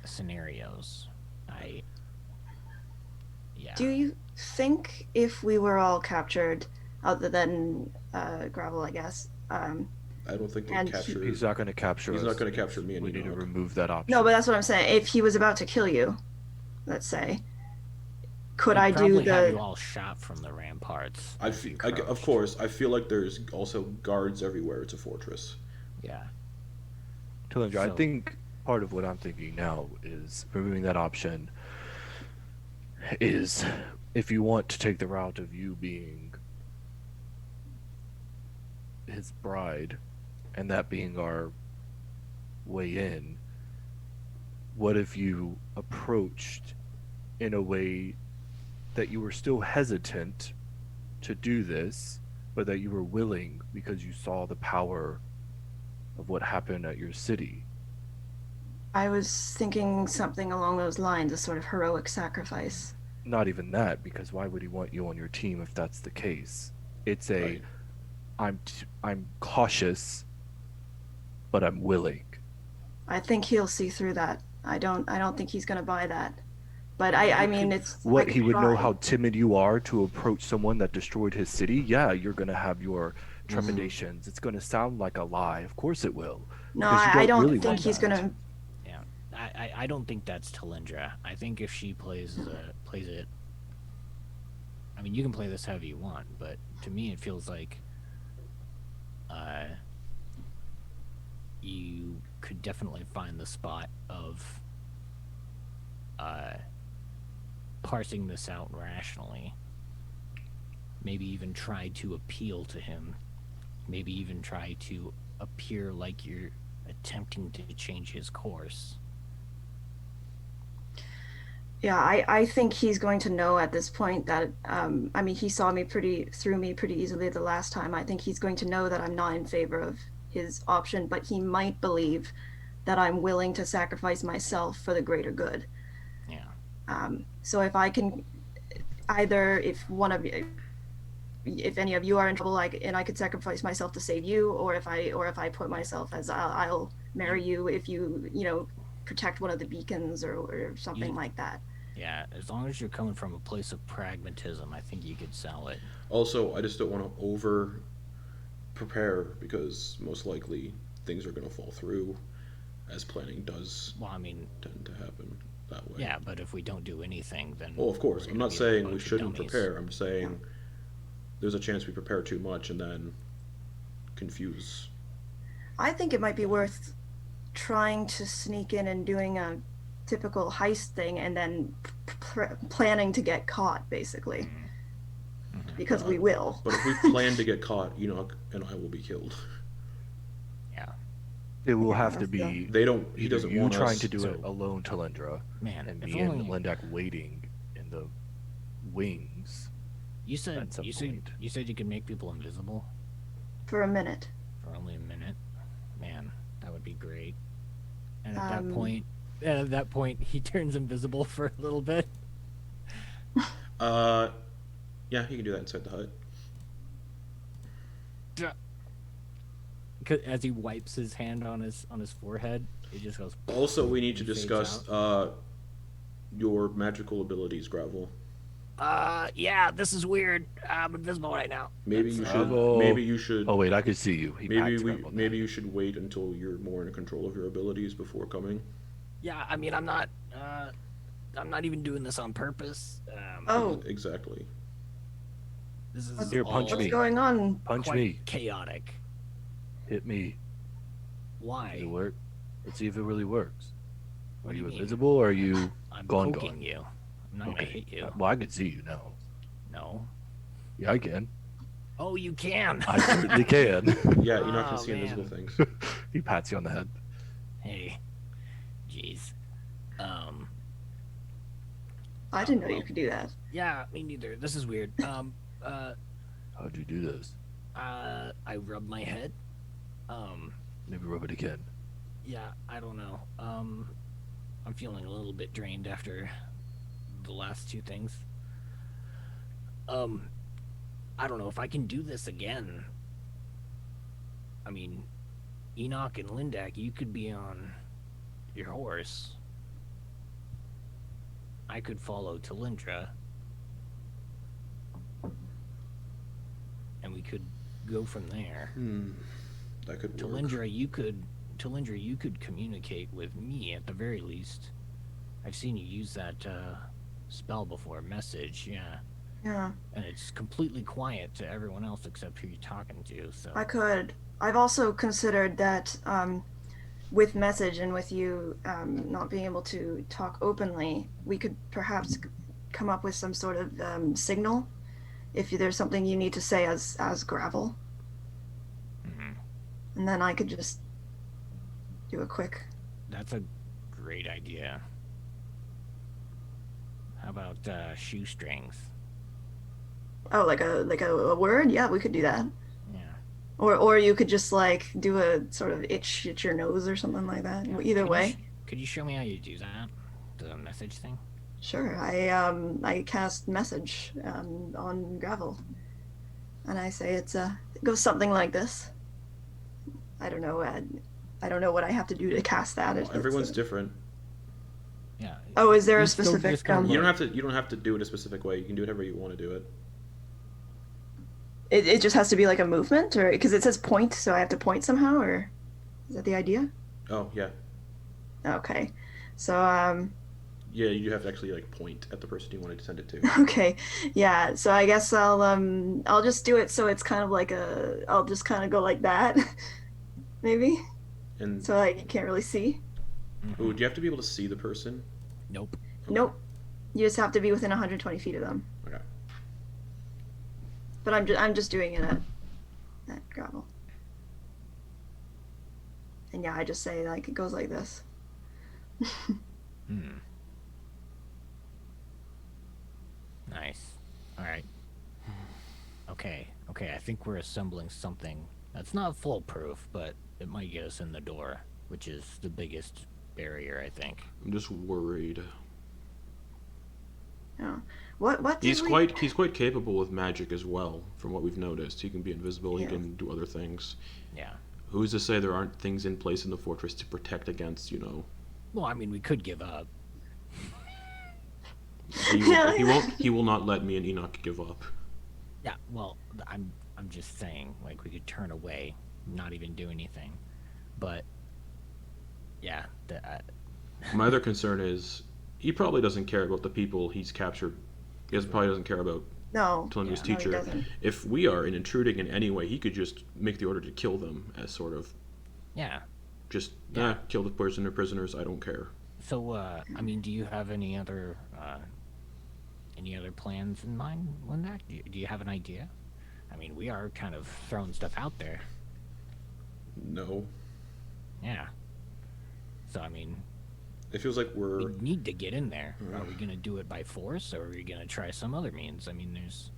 scenarios. Yeah. Do you think if we were all captured, other than Gravel, I guess, I don't think he's not going to capture us. He's not going to capture me and we need to Enoch. remove that option. No, but that's what I'm saying. If he was about to kill you, let's say, could I do probably have you the... all shot from the ramparts. Of course, I feel like there's also guards everywhere. It's a fortress. Yeah. Talindra, I think part of what I'm thinking now is removing that option is if you want to take the route of you being his bride and that being our way in, what if you approached in a way that you were still hesitant to do this, but that you were willing because you saw the power of what happened at your city? I was thinking something along those lines, a sort of heroic sacrifice. Not even that, because why would he want you on your team if that's the case? It's a, right. I'm cautious, but I'm willing. I think he'll see through that. I don't think he's going to buy that. But I mean, it's what he would know try. how timid you are to approach someone that destroyed his city. Yeah, you're going to have your trepidations. It's going to sound like a lie. Of course it will. No, I don't really think he's going to. Yeah, I don't think that's Talindra. I think if she plays it, I mean, you can play this however you want, but to me it feels like you could definitely find the spot of parsing this out rationally. Maybe even try to appeal to him. Maybe even try to appear like you're attempting to change his course. Yeah, I think he's going to know at this point that, I mean, he saw me through me pretty easily the last time. I think he's going to know that I'm not in favor of his option, but he might believe that I'm willing to sacrifice myself for the greater good. Yeah. So if I can, either if any of you are in trouble, and I could sacrifice myself to save you, or if I put myself as I'll marry you if you protect one of the beacons or something like that. Yeah, as long as you're coming from a place of pragmatism, I think you could sell it. Also, I just don't want to over prepare because most likely things are going to fall through, as planning does. Well, I mean, tend to happen that way. Yeah, but if we don't do anything, then. Well, of course, I'm not saying we shouldn't prepare. I'm saying there's a chance we prepare too much and then confuse. I think it might be worth trying to sneak in and doing a typical heist thing and then planning to get caught, basically. Because we will. But if we plan to get caught, Enoch and I will be killed. Yeah. It will have to be. He doesn't you want trying us to do it alone, Talindra, Man, and if me and only- Lindak waiting in the wings. You said At some you said point. you said you could make people invisible For a minute. for only a minute. Man, that would be great. And at that point, he turns invisible for a little bit. Yeah, you can do that inside the hut. As he wipes his hand on his forehead, it just goes. Also, we need to and fades discuss your magical abilities, Gravel. Yeah, this is weird. I'm invisible right now. Maybe you should. Gravel. Maybe you should. Oh wait, I could see you. He pats Gravel on the Maybe head. you should wait until you're more in control of your abilities before coming. Yeah, I mean, I'm not even doing this on purpose. Oh, Exactly. This is Here, punch all what's me. going on? Punch quite me. chaotic. Hit me. Does Why? it work? Let's see if it really works. What Are do you you mean? invisible or are you I'm gone? poking you. I'm not gonna hit you. Well, I can see you now. No. Yeah, I can. Oh, you can. I certainly can. Yeah, you're not gonna Oh, see invisible man. things. He pats you on the head. Hey. Jeez. I didn't know you could do that. Yeah, me neither. This is weird. How'd you do this? I rub my head. Maybe rub it again. Yeah, I don't know. I'm feeling a little bit drained after the last two things. I don't know if I can do this again. I mean, Enak and Lindak, you could be on your horse. I could follow Talindra. And we could go from there. That could work. Talindra, you could communicate with me at the very least. I've seen you use that spell before, message, yeah. Yeah, And it's completely quiet to everyone else except who you're talking to, so I could. I've also considered that with message and with you not being able to talk openly, we could perhaps come up with some sort of signal if there's something you need to say as Gravel. Mhm. And then I could just do a quick. That's a great idea. How about shoestrings? Oh, like a word? Yeah, we could do that. Yeah. Or you could just like do a sort of itch at your nose or something like that. Either way. Could you show me how you do that? The message thing? Sure. I cast message on Gravel, and I say it goes something like this. I don't know. I don't know what I have to do to cast that. Everyone's different. Yeah. Oh, is there a You still specific? just kinda You don't have to do it a specific way. You can do it however you want to do it. It just has to be like a movement, or because it says point, so I have to point somehow, or is that the idea? Oh yeah. Okay, so Yeah, you have to actually like point at the person you wanted to send it to. okay, yeah. So I guess I'll just do it so it's kind of like I'll just kind of go like that, maybe, And so like you can't really see. ooh, do you have to be able to see the person? Nope. Nope. You just have to be within 120 feet of them. Okay. But I'm just doing it at Gravel. And yeah, I just say like it goes like this. Nice. All right. Okay. I think we're assembling something that's not foolproof, but it might get us in the door, which is the biggest barrier, I think. I'm just worried. Yeah. What did He's we... quite capable with magic as well, from what we've noticed. He can be invisible, Yeah. he can do other things. Yeah. Who's to say there aren't things in place in the fortress to protect against, Well, I mean, we could give up. He will not let me and Enoch give up. Yeah. Well, I'm just saying, like, we could turn away, not even do anything. But yeah, My other concern is he probably doesn't care about the people he's captured. Probably doesn't care about No. Talindra's No, he teacher. doesn't. If we are intruding in any way, he could just make the order to kill them as sort of yeah. just Yeah. kill the prisoners. I don't care. So, I mean, do you have any other plans in mind, Lindak? Do you have an idea? I mean, we are kind of throwing stuff out there. No. Yeah. So, I mean, It feels like we're. We need to get in there. Are we gonna do it by force, or are we gonna try some other means? I mean, there's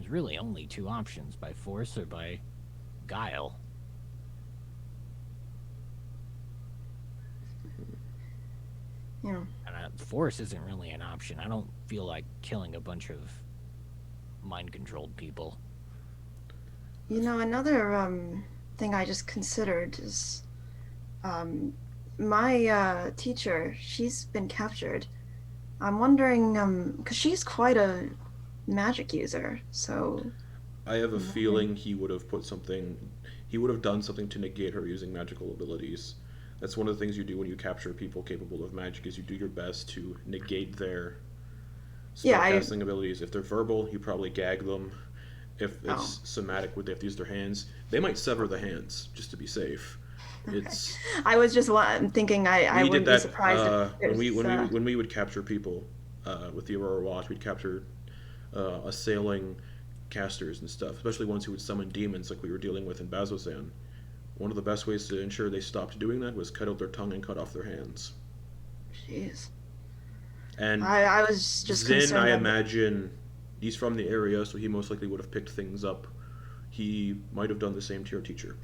really only two options: by force or by guile. Yeah. And force isn't really an option. I don't feel like killing a bunch of mind-controlled people. You know, another thing I just considered is my teacher, she's been captured. I'm wondering, because she's quite a magic user, so. I have a feeling he would have put something. He would have done something to negate her using magical abilities. That's one of the things you do when you capture people capable of magic. Is you do your best to negate their spellcasting abilities. If they're verbal, you probably gag them. If it's somatic, would they have to use their hands? They might sever the hands just to be safe. Okay. It's. I was just thinking I wouldn't be surprised if when we would capture people with the Aurora Watch, we'd capture assailing casters and stuff, especially ones who would summon demons like we were dealing with in Bazzoxan. One of the best ways to ensure they stopped doing that was cut out their tongue and cut off their hands. Jeez. And I was just Zin, concerned. I imagine, he's from the area, so he most likely would have picked things up. He might have done the same to your teacher.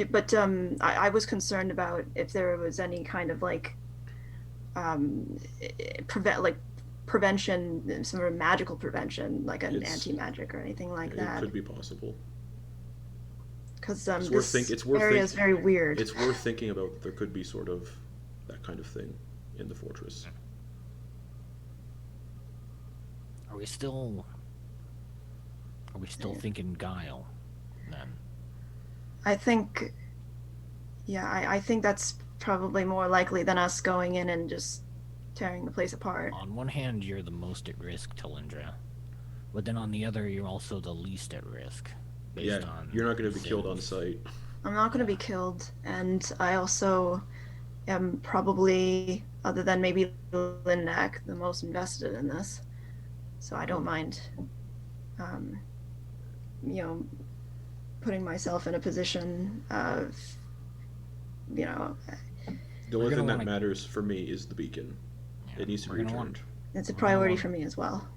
But I was concerned about if there was any kind of prevention, some sort of magical prevention, like an anti-magic or anything like that. It could be possible. Because this area is very weird. It's worth thinking about that there could be sort of that kind of thing in the fortress. Are we still thinking guile then? I think that's probably more likely than us going in and just tearing the place apart. On one hand, you're the most at risk, Talindra, but then on the other, you're also the least at risk. Yeah, you're not going to be killed on sight. I'm not going to be killed, and I also am probably, other than maybe Enak, the most invested in this. So I don't mind, putting myself in a position of, The only thing that matters for me is the beacon. It needs to be returned. It's a priority for me as well.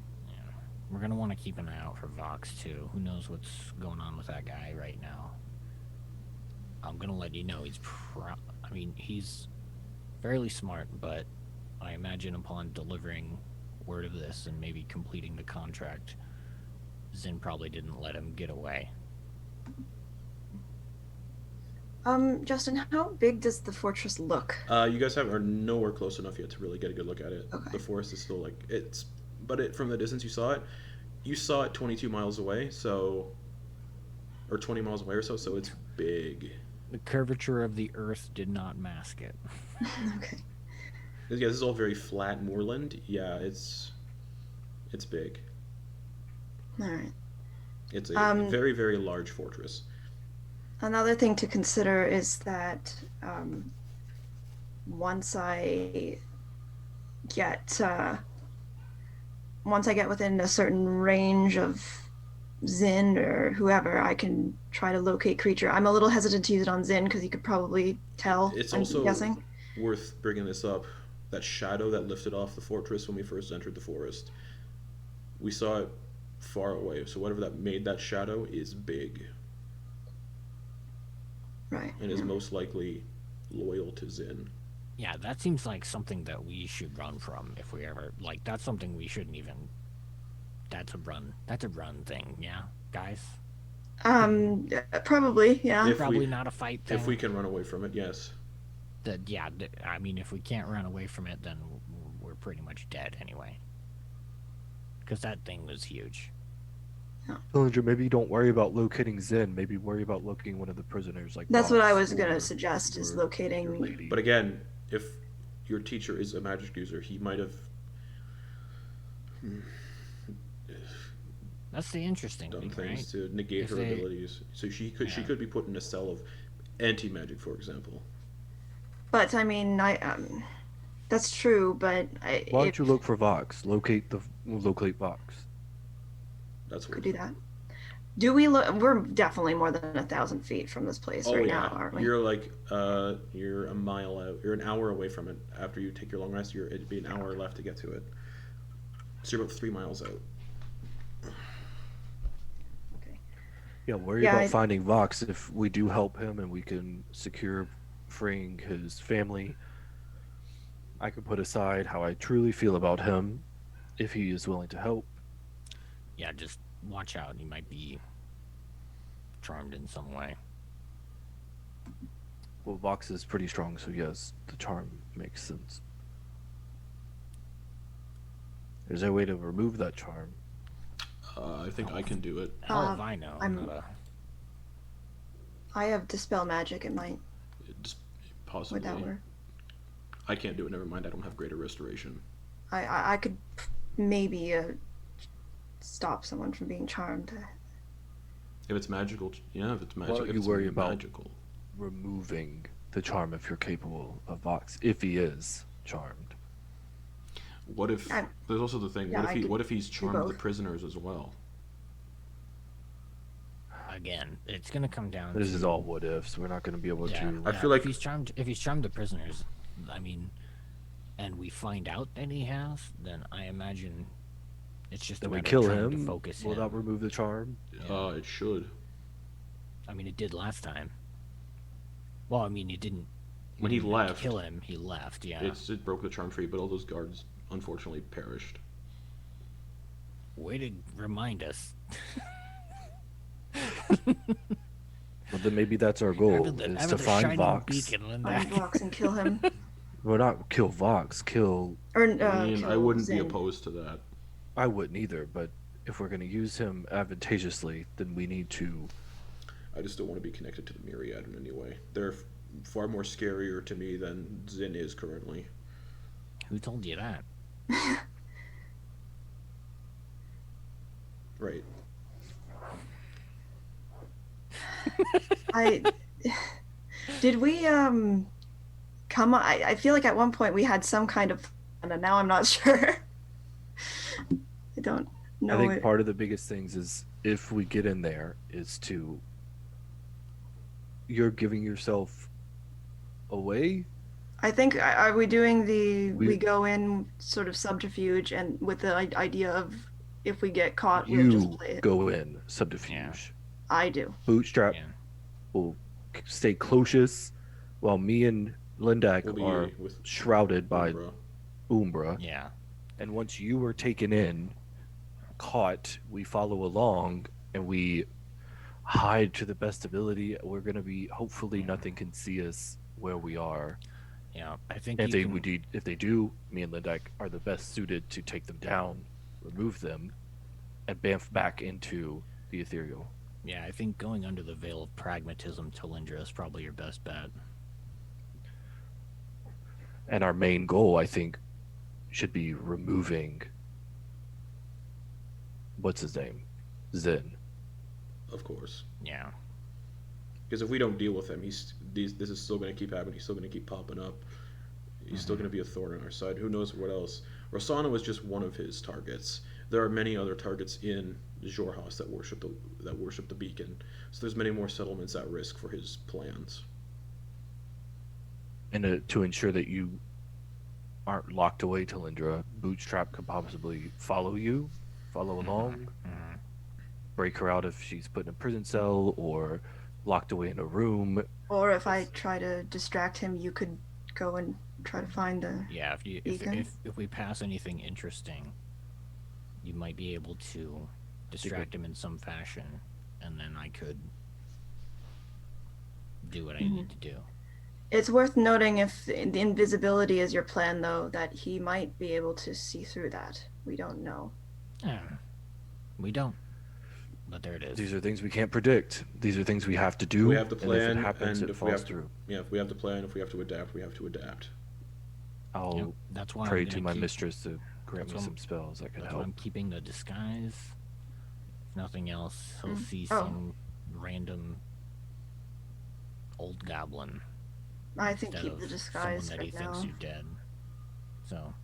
We're going to want to keep an eye out for Vox, too. Who knows what's going on with that guy right now. I'm going to let you know he's fairly smart, but I imagine upon delivering word of this and maybe completing the contract, Zin probably didn't let him get away. Justin, how big does the fortress look? You guys are nowhere close enough yet to really get a good look at it. Okay. The forest is still from the distance you saw it 22 miles away, or 20 miles away or so, so it's big. The curvature of the earth did not mask it. Okay. Yeah, this is all very flat moorland. Yeah, it's big. All right. It's a very, very large fortress. Another thing to consider is that once I get within a certain range of Zin or whoever, I can try to locate creature. I'm a little hesitant to use it on Zin because you could probably tell. It's also worth bringing this up. That shadow that lifted off the fortress when we first entered the forest, we saw it far away. So whatever that made that shadow is big. Right. And is most likely loyal to Zin. Yeah, that seems like something that we should run from if we ever, that's something we shouldn't even, that's a run thing, yeah, guys? Probably, yeah. Probably not a fight thing. If we can run away from it, yes. If we can't run away from it, then we're pretty much dead anyway. Because that thing was huge. Talindra, maybe don't worry about locating Zin. Maybe worry about locating one of the prisoners. That's what I was going to suggest, is locating... But again, if your teacher is a magic user, he might have... That's the interesting done thing, things right? to negate her abilities. So she could be put in a cell of anti-magic, for example. But, that's true, but... Why don't you look for Vox? Locate Vox. That's could do that. Do we look? We're definitely more than 1,000 feet from this place Oh right yeah, now, aren't we? you're like you're a mile out. You're an hour away from it. After you take your long rest, it'd be an hour left to get to it. So you're about 3 miles out. Okay. Yeah, worry Yeah, about finding Vox. If we do help him and we can secure freeing his family, I can put aside how I truly feel about him if he is willing to help. Yeah, just watch out. He might be charmed in some way. Well, Vox is pretty strong, so yes, the charm makes sense. Is there a way to remove that charm? I think I can do it. Hell if I know. I'm- I have dispel magic. It might. Just Would possibly. that work? I can't do it. Never mind. I don't have greater restoration. I could maybe stop someone from being charmed. If it's magical, yeah. If it's Well, magical, if you it's worry about- magical. Removing the charm if you're capable of Vox, if he is charmed. What if? I'm- There's also the thing. yeah, What if I he? could What if he's do charmed the both. prisoners as well? Again, it's gonna come down. This to, is all what ifs. We're not going to be able Yeah, to. I feel like- if he's charmed the prisoners, I mean, and we find out that he has, then I imagine it's just a Then we matter kill of trying to him. focus Will him. that remove the charm? It should. I mean, it did last time. Well, I mean, it didn't. When he didn't left, kill him. He left. Yeah. it broke the charm tree, but all those guards unfortunately perished. Way to remind us. Well, then maybe that's our goal: is to find Vox. Find Vox and kill him. Well, not kill Vox. Kill. Or I mean, I kill wouldn't be Zin. opposed to that. I wouldn't either. But if we're going to use him advantageously, then we need to. I just don't want to be connected to the Myriad in any way. They're far more scarier to me than Zin is currently. Who told you that? Right. Did we come? I feel like at one point we had some kind of plan, and now I'm not sure. I don't know. I think part of the biggest things is if we get in there is to. You're giving yourself away. I think are we doing we We- go in sort of subterfuge and with the idea of if we get caught we'll just You play it. go in subterfuge. I do. Bootstrap Yeah. will stay closest while me and Lindak We'll be are with shrouded by Umbra. Umbra. Yeah. And once you are taken in, caught, we follow along and we hide to the best ability. We're going to be, hopefully, nothing can see us where we are. Yeah. I think If you they, can- we do, if they do, me and Lindak are the best suited to take them down, remove them, and bamf back into the ethereal. Yeah, I think going under the veil of pragmatism, Talindra is probably your best bet. And our main goal, I think, should be removing. What's his name? Zin. Of course. Yeah. Because if we don't deal with him, this is still going to keep happening. He's still going to keep popping up. He's still going to be a thorn on our side. Who knows what else? Rosanna was just one of his targets. There are many other targets in Xhorhas that worship the beacon. So there's many more settlements at risk for his plans. And to ensure that you aren't locked away, Talindra, Bootstrap could possibly follow along, break her out if she's put in a prison cell or locked away in a room. Or if I try to distract him, you could go and try to find the. Yeah, Beacon? if we pass anything interesting, you might be able to distract him in some fashion, and then I could do what I need to do. It's worth noting if the invisibility is your plan, though, that he might be able to see through that. We don't know. Yeah, we don't. But there it is. These are things we can't predict. These are things we have to do. We have to and if plan, it happens, and it if we falls have to, through. yeah, if we have to plan, if we have to adapt, we have to adapt. I'll Yep, that's why pray I'm to gonna my keep- mistress to grant that's me why some spells that could That's why help. I'm keeping the disguise. If nothing else, he'll see Oh. some random old goblin I think instead keep of the disguise someone that he right thinks now. you're dead. So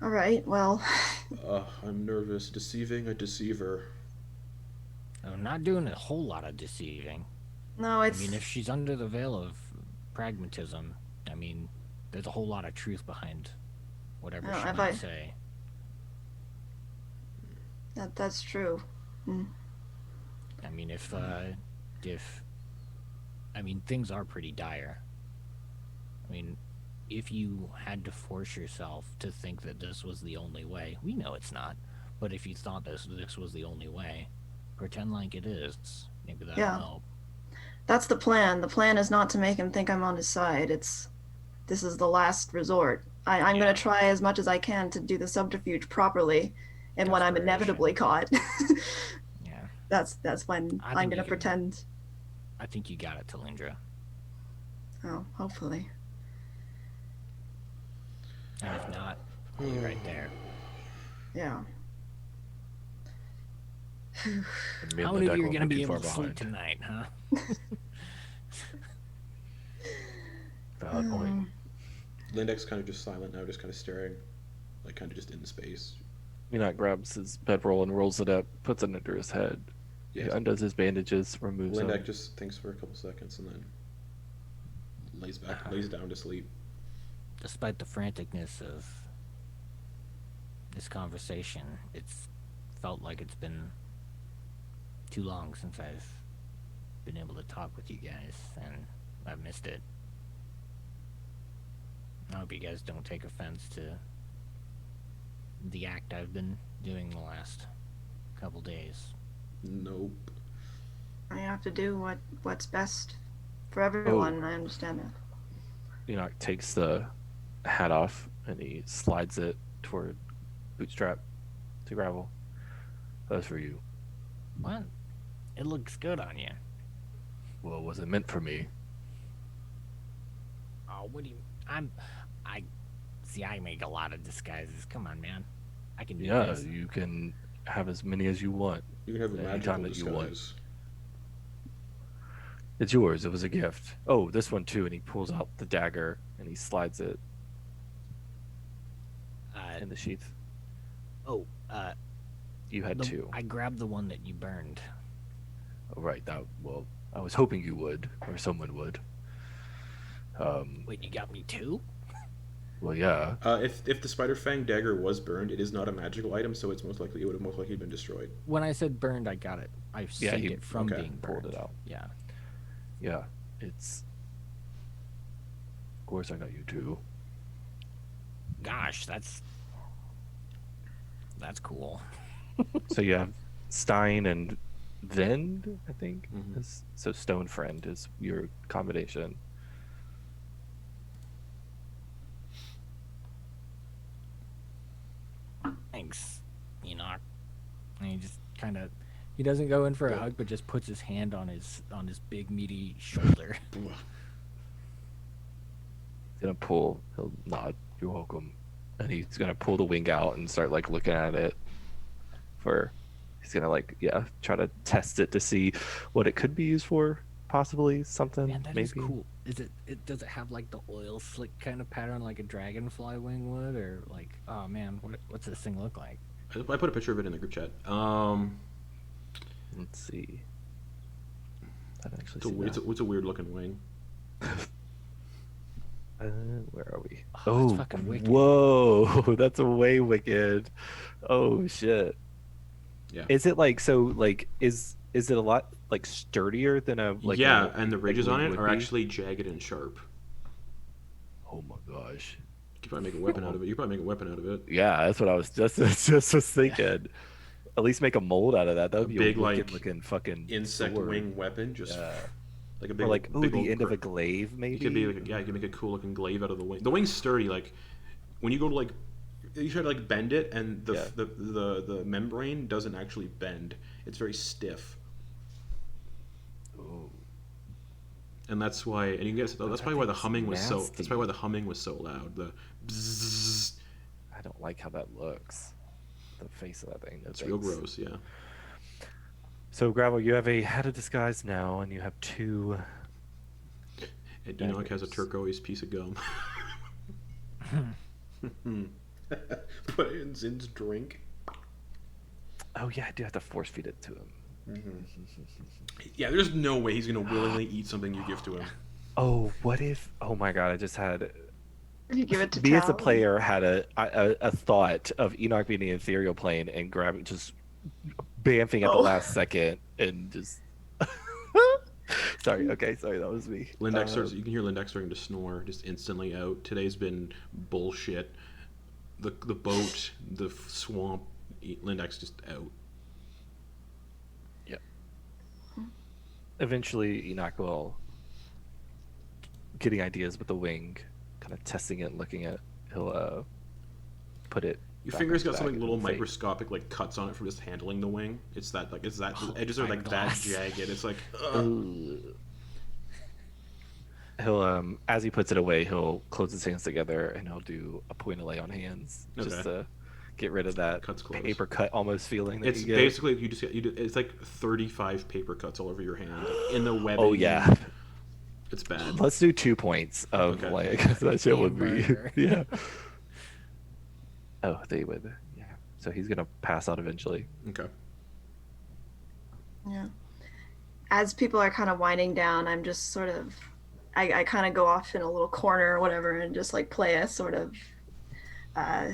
All right, well, I'm nervous. Deceiving a deceiver. I'm not doing a whole lot of deceiving. no, I mean, it's if she's under the veil of pragmatism, I mean, there's a whole lot of truth behind whatever she if might say. that's true. Mm. I mean, if I mean, things are pretty dire. I mean, if you had to force yourself to think that this was the only way, we know it's not, but if you thought this was the only way, pretend like it is. Maybe that'll Yeah. help. That's the plan. The plan is not to make him think I'm on his side. This is the last resort. I'm Yeah. gonna try as much as I can to do the subterfuge properly, and when I'm Desperation. inevitably caught, Yeah. that's when I I'm think gonna you can- pretend. I think you got it, Talindra. Oh, hopefully. And if not, I'll be right there. Yeah. And me and How the many of deck you are won't going to too be able far to sleep behind. tonight, huh? Valid point. Lindek's kind of just silent now, just kind of staring, like kind of just in space. Enak grabs his bedroll and rolls it up, puts it under his head. He Yeah. undoes his bandages, removes them. Lindek just thinks for a couple seconds and then lays down to sleep. Despite the franticness of this conversation, it's felt like it's been too long since I've been able to talk with you guys, and I've missed it. I hope you guys don't take offense to the act I've been doing the last couple days. Nope. I have to do what's best for everyone. And I understand that. Enoch takes the hat off and he slides it toward Bootstrap to Gravel. That's for you. What? It looks good on you. Well, was it meant for me? Oh, what do you... I see, I make a lot of disguises. Come on, man. I can do Yeah, this. you can have as many as you want. You can have a Anytime magical that you want. disguise. It's yours. It was a gift. Oh, this one too. And he pulls out the dagger and he slides it in the sheath. You had two. I grabbed the one that you burned. Oh, right. Well, I was hoping you would, or someone would. Wait, you got me two? Well, yeah. If the Spider Fang dagger was burned, it is not a magical item, so it would have most likely been destroyed. When I said burned, I got it. I saved he- it from okay, being burned. pulled it out. Yeah. Yeah. It's. Of course, I got you two. Gosh, that's cool. So you have Stein and Vend, I think. Mhm. So Stone Friend is your combination. Thanks, Enoch. And he just kind of, he doesn't go in for a hug, but just puts his hand on his big meaty shoulder. He's gonna he'll nod, you're welcome. And he's gonna pull the wing out and start like looking at it he's gonna like, yeah, try to test it to see what it could be used for, possibly something. Man, that maybe. is cool. Is it does it have like the oil slick kind of pattern like a dragonfly wing would, or like, oh man, what's this thing look like? I put a picture of it in the group chat. Let's see. I don't actually It's a weird looking wing. where are we? Oh, that's fucking wicked. Whoa, that's way wicked. Oh shit. Yeah. Is it like is it a lot like sturdier than a like? Yeah, a, and the ridges like on it would are be? actually jagged and sharp. Oh my gosh. You could probably make a weapon out of it. You could probably make a weapon out of it. Yeah, that's what I was just was thinking. At least make a mold out of that. That would be big, a wicked like, looking fucking Insect sword. wing weapon, just Yeah. like a big. Or like big the old end of cr- a glaive, maybe. You could be like, you could make a cool looking glaive out of the wing. The wing's sturdy. Like when you go to like, you try to like bend it, and the membrane doesn't actually bend. It's very stiff. Ooh. And that's why, and you guess that's probably why the thing's humming was so. That's nasty. probably why the humming was so loud. The bzzz. I don't like how that looks. The face of that thing. It's real gross. Yeah. So Gravel, you have a head of disguise now, and you have two. And Enoch has a daggers. turquoise piece of gum. Put it in Zin's drink. Oh yeah, I do have to force feed it to him. Yeah, there's no way he's gonna willingly eat something you give to him. Oh, what if? Oh my god, I just had. If you give it to Me as a Tal, player had a thought of Enoch being an ethereal plane and grabbing, just bamfing at the Oh. last second and just. Sorry, that was me. Lindex starts. You can hear Lindex starting to snore just instantly out. Today's been bullshit. The boat, the swamp. Lindex just out. Yep. Eventually, Enoch will getting ideas with the wing, kind of testing it, looking at. He'll put it. Your back finger's in got his something bag little and say, microscopic like cuts on it from just handling the wing. It's that like the edges are like that Eyeglass. jagged. It's like "Ugh." He'll as he puts it away, he'll close his hands together and he'll do a point of lay on hands just Okay. to get rid of that Cuts close. paper cut almost feeling that it's you get. basically it's like 35 paper cuts all over your hand in the webbing. Oh yeah. It's bad. Let's do 2 points of Okay. like that shit would be Hamburger. yeah. Oh, they would. Yeah. So he's gonna pass out eventually. Okay. yeah. As people are kind of winding down, I'm just sort of, I kind of go off in a little corner or whatever and just like play a sort of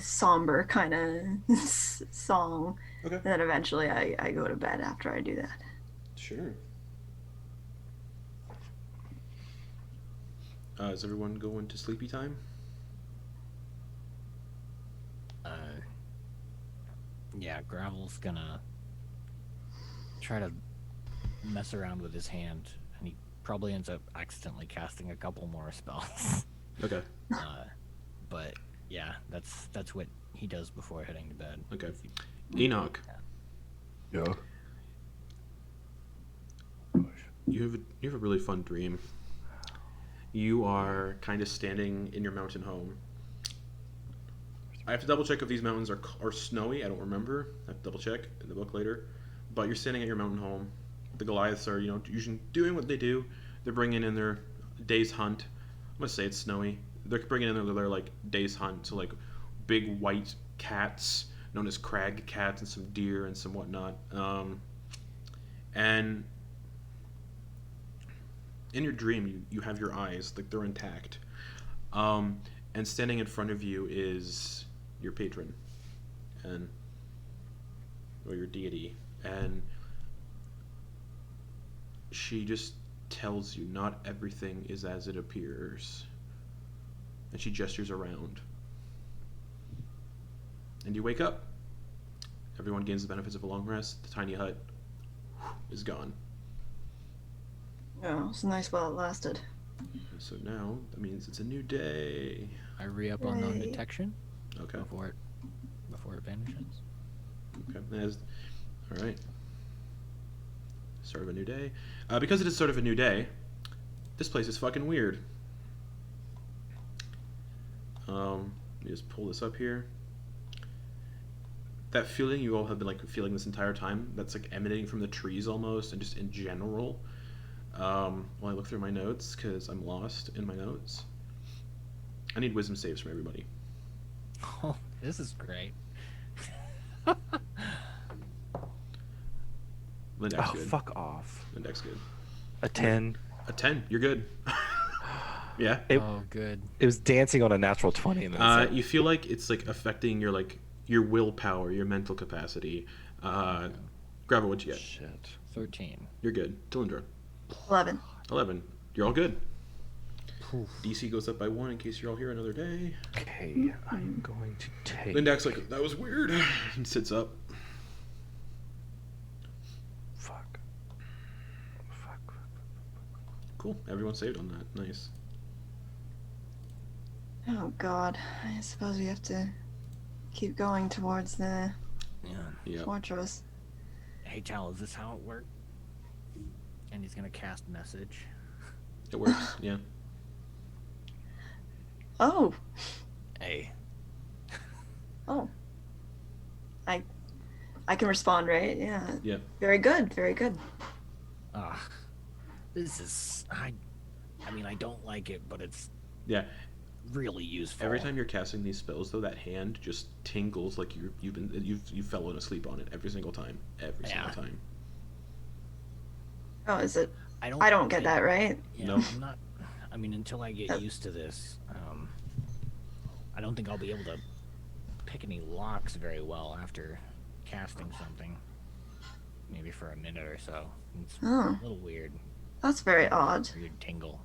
somber kind of song. Okay. And then eventually I go to bed after I do that. Sure. Is everyone going to sleepy time? Yeah, Gravel's gonna try to mess around with his hand, and he probably ends up accidentally casting a couple more spells. Okay. But yeah, that's what he does before heading to bed. Okay. Enoch, Yeah. you have a really fun dream. You are kind of standing in your mountain home. I have to double check if these mountains are snowy. I don't remember. I have to double check in the book later. But you're standing at your mountain home. The Goliaths are, usually doing what they do. They're bringing in their day's hunt. I'm gonna say it's snowy. They're bringing in their like day's hunt. So like big white cats known as crag cats and some deer and some whatnot. And in your dream, you have your eyes like they're intact. And standing in front of you is your patron, or your deity, and she just tells you not everything is as it appears, and she gestures around, and you wake up. Everyone gains the benefits of a long rest. The tiny hut is gone. Oh, it's nice while it lasted. So now that means it's a new day. I re-up on Yay. non-detection Okay. before it vanishes. Okay. All right. Start of a new day. Because it is sort of a new day, this place is fucking weird. Let me just pull this up here. That feeling you all have been like feeling this entire time, that's like emanating from the trees almost, and just in general. While I look through my notes, because I'm lost in my notes. I need wisdom saves from everybody. Oh, this is great. Lindex Oh, good. fuck off. Lindex good. A 10. A 10. You're good. Yeah. It, Oh, good. it was dancing on a natural 20. And then it's like, You feel like it's like affecting your willpower, your mental capacity. Gravel, what'd you get? shit. 13. You're good. Talindra. 11. 11. You're all good. Oof. DC goes up by 1 in case you're all here another day. Okay, I'm going to take. Lindex like, that was weird. And sits up. Fuck. Cool. Everyone saved on that. Nice. Oh god. I suppose we have to keep going towards the Yeah. Yeah. fortress. Hey, Tal, is this how it worked? And he's gonna cast message. It works. Yeah. Oh. Hey. Oh. I can respond, right? Yeah. Yeah. Very good. Very good. This is I mean I don't like it, but it's Yeah. really useful. Every time you're casting these spells, though, that hand just tingles like you've fallen asleep on it every single time. Every single time. Oh, is it? I don't get that, right? Yeah, Nope. I'm not. I mean, until I get used to this, I don't think I'll be able to pick any locks very well after casting something. Maybe for a minute or so. It's Oh. a little weird. That's very odd. Weird tingle.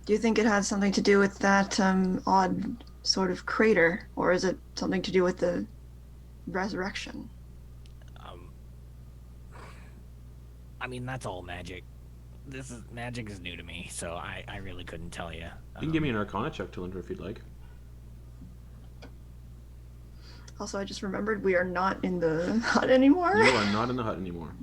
Do you think it has something to do with that odd sort of crater, or is it something to do with the resurrection? I mean, that's all magic. Magic is new to me, so I really couldn't tell you. You can give me an Arcana check, Talindra, if you'd like. Also, I just remembered we are not in the hut anymore. You are not in the hut anymore.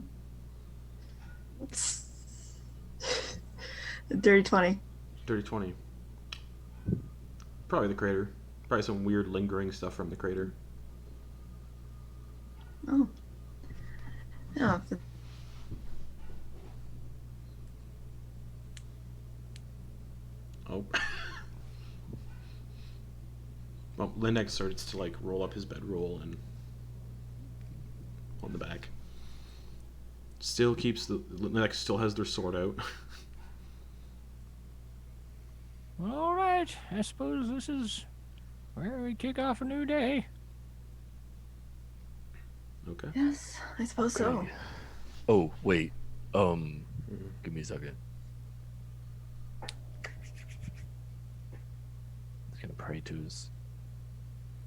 Dirty 20. Dirty 20. Probably the crater. Probably some weird lingering stuff from the crater. Oh. Yeah. Oh. Well, Lindex starts to like roll up his bedroll and on the back. Still keeps Lindex still has their sword out. Well, all right. I suppose this is where we kick off a new day. Okay. Yes, I suppose so. Oh, wait. Give me a second. He's gonna pray to his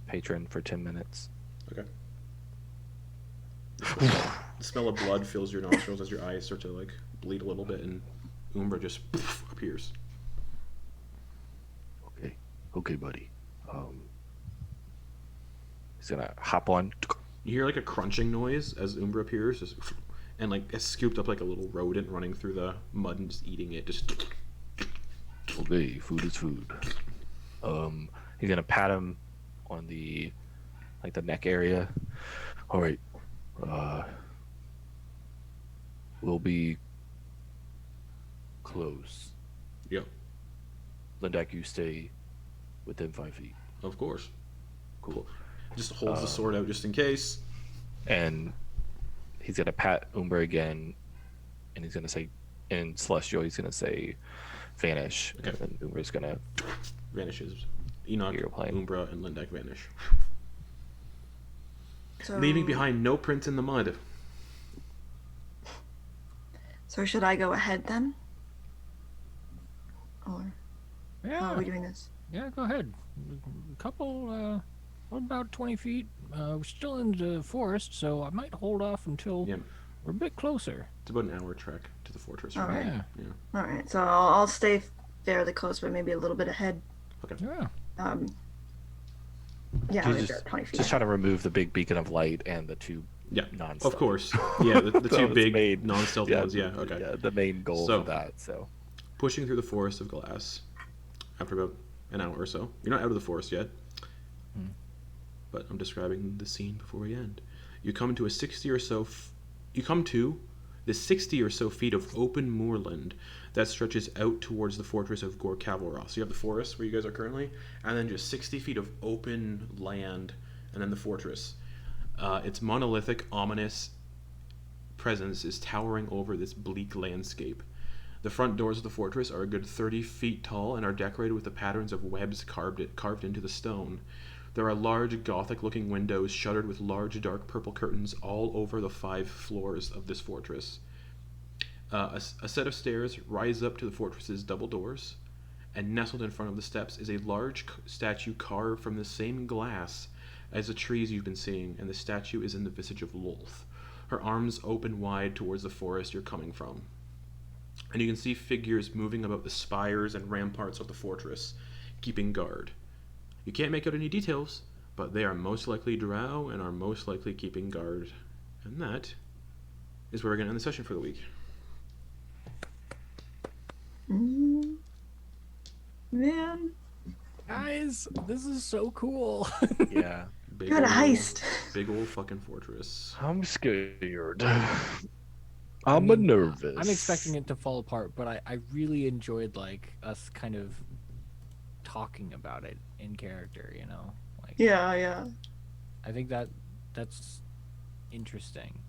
patron for 10 minutes. Okay. The smell of blood fills your nostrils as your eyes start to like bleed a little bit, and Umbra just appears. Okay, buddy. He's gonna hop on. You hear like a crunching noise as Umbra appears, just, and like it's scooped up like a little rodent running through the mud and just eating it. Just Okay, food is food. He's gonna pat him on the neck area. All right. We'll be close. Yep, Lindak, you stay within 5 feet. of course. Cool. Just holds the sword out just in case. And he's gonna pat Umbra again, and he's gonna say, in Celestial, he's gonna say, vanish. Okay. And then Umbra's gonna Vanishes. Enoch, You're playing. Umbra, and Lindeck vanish, So, leaving behind no prints in the mud. So should I go ahead then? Or how Yeah. are we doing this? Yeah, go ahead. A couple, about 20 feet. We're still in the forest, so I might hold off until Yeah, we're a bit closer. it's about an hour trek to the fortress. All right. Yeah. All right, so I'll stay fairly close, but maybe a little bit ahead. Yeah. Yeah, He's maybe just, 20 feet. just trying to remove the big beacon of light and the two Yeah, non-stealth. of course. Yeah, the That two was big made. non-stealth ones. Yeah, okay. Yeah, the main goal So- for that. So Pushing through the forest of glass after about an hour or so. You're not out of the forest yet, but I'm describing the scene before we end. You come to a 60 or so. You come to the 60 or so feet of open moorland that stretches out towards the fortress of Ghor Chavilrath. So you have the forest where you guys are currently, and then just 60 feet of open land, and then the fortress. Its monolithic, ominous presence is towering over this bleak landscape. The front doors of the fortress are a good 30 feet tall and are decorated with the patterns of webs carved into the stone. There are large Gothic-looking windows shuttered with large dark purple curtains all over the 5 floors of this fortress. A set of stairs rise up to the fortress's double doors, and nestled in front of the steps is a large statue carved from the same glass as the trees you've been seeing, and the statue is in the visage of Lolth, her arms open wide towards the forest you're coming from. And you can see figures moving about the spires and ramparts of the fortress, keeping guard. You can't make out any details, but they are most likely Drow and are most likely keeping guard. And that is where we're going to end the session for the week. Man, Guys, this is so cool. yeah, Big got a ol'- heist. Big old fucking fortress. I'm scared. I I'm mean, nervous. I'm expecting it to fall apart, but I really enjoyed like us kind of talking about it in character, you know? Like, Yeah. I think that's interesting.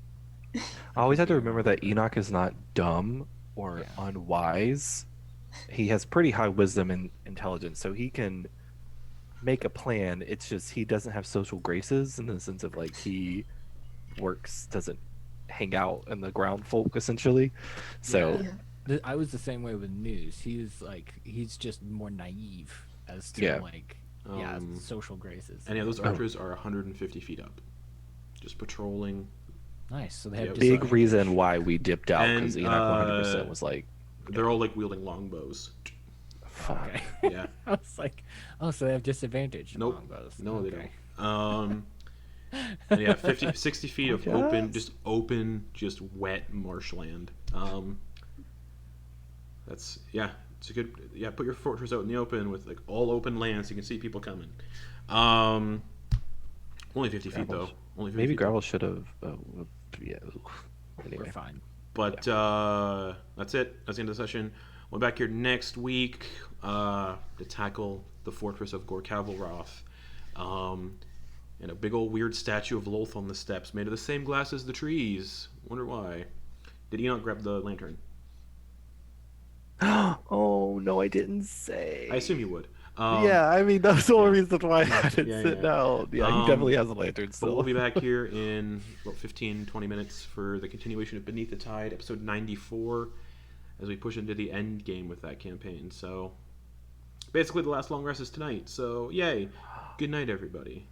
I always have to remember that Enoch is not dumb or Yeah. unwise. He has pretty high wisdom and intelligence, so he can make a plan. It's just he doesn't have social graces in the sense of like he doesn't hang out in the ground folk essentially. So Yeah. I was the same way with News. He's just more naive as to Yeah. social graces. And yeah, those archers are 150 feet up, just patrolling. Nice. So they have big disadvantage. reason why we dipped out because And, Enoch 100% was like, They're all like wielding longbows. fuck. Okay. Yeah. I was like, oh, so they have disadvantage. Nope. Longbows. No, they Okay. don't. And yeah, 60 feet of Yes. open, just wet marshland. It's a good, put your fortress out in the open with like all open land so you can see people coming. Only 50 feet though. Only 50 Maybe feet, though. Gravel should have. Yeah. We're Anyway. fine. But that's it. That's the end of the session. We're back here next week to tackle the fortress of Ghor Chavilrath. And a big old weird statue of Lolth on the steps made of the same glass as the trees. Wonder why. Did Enoch grab the lantern? Oh no, I didn't say. I assume you would. Yeah, I mean that's the only reason why I didn't Yeah, sit yeah. down. Yeah, he definitely has a lantern But still. we'll be back here in about 15, 20 minutes for the continuation of Beneath the Tide, episode 94, as we push into the end game with that campaign. So, basically the last long rest is tonight. So, yay. Good night, everybody.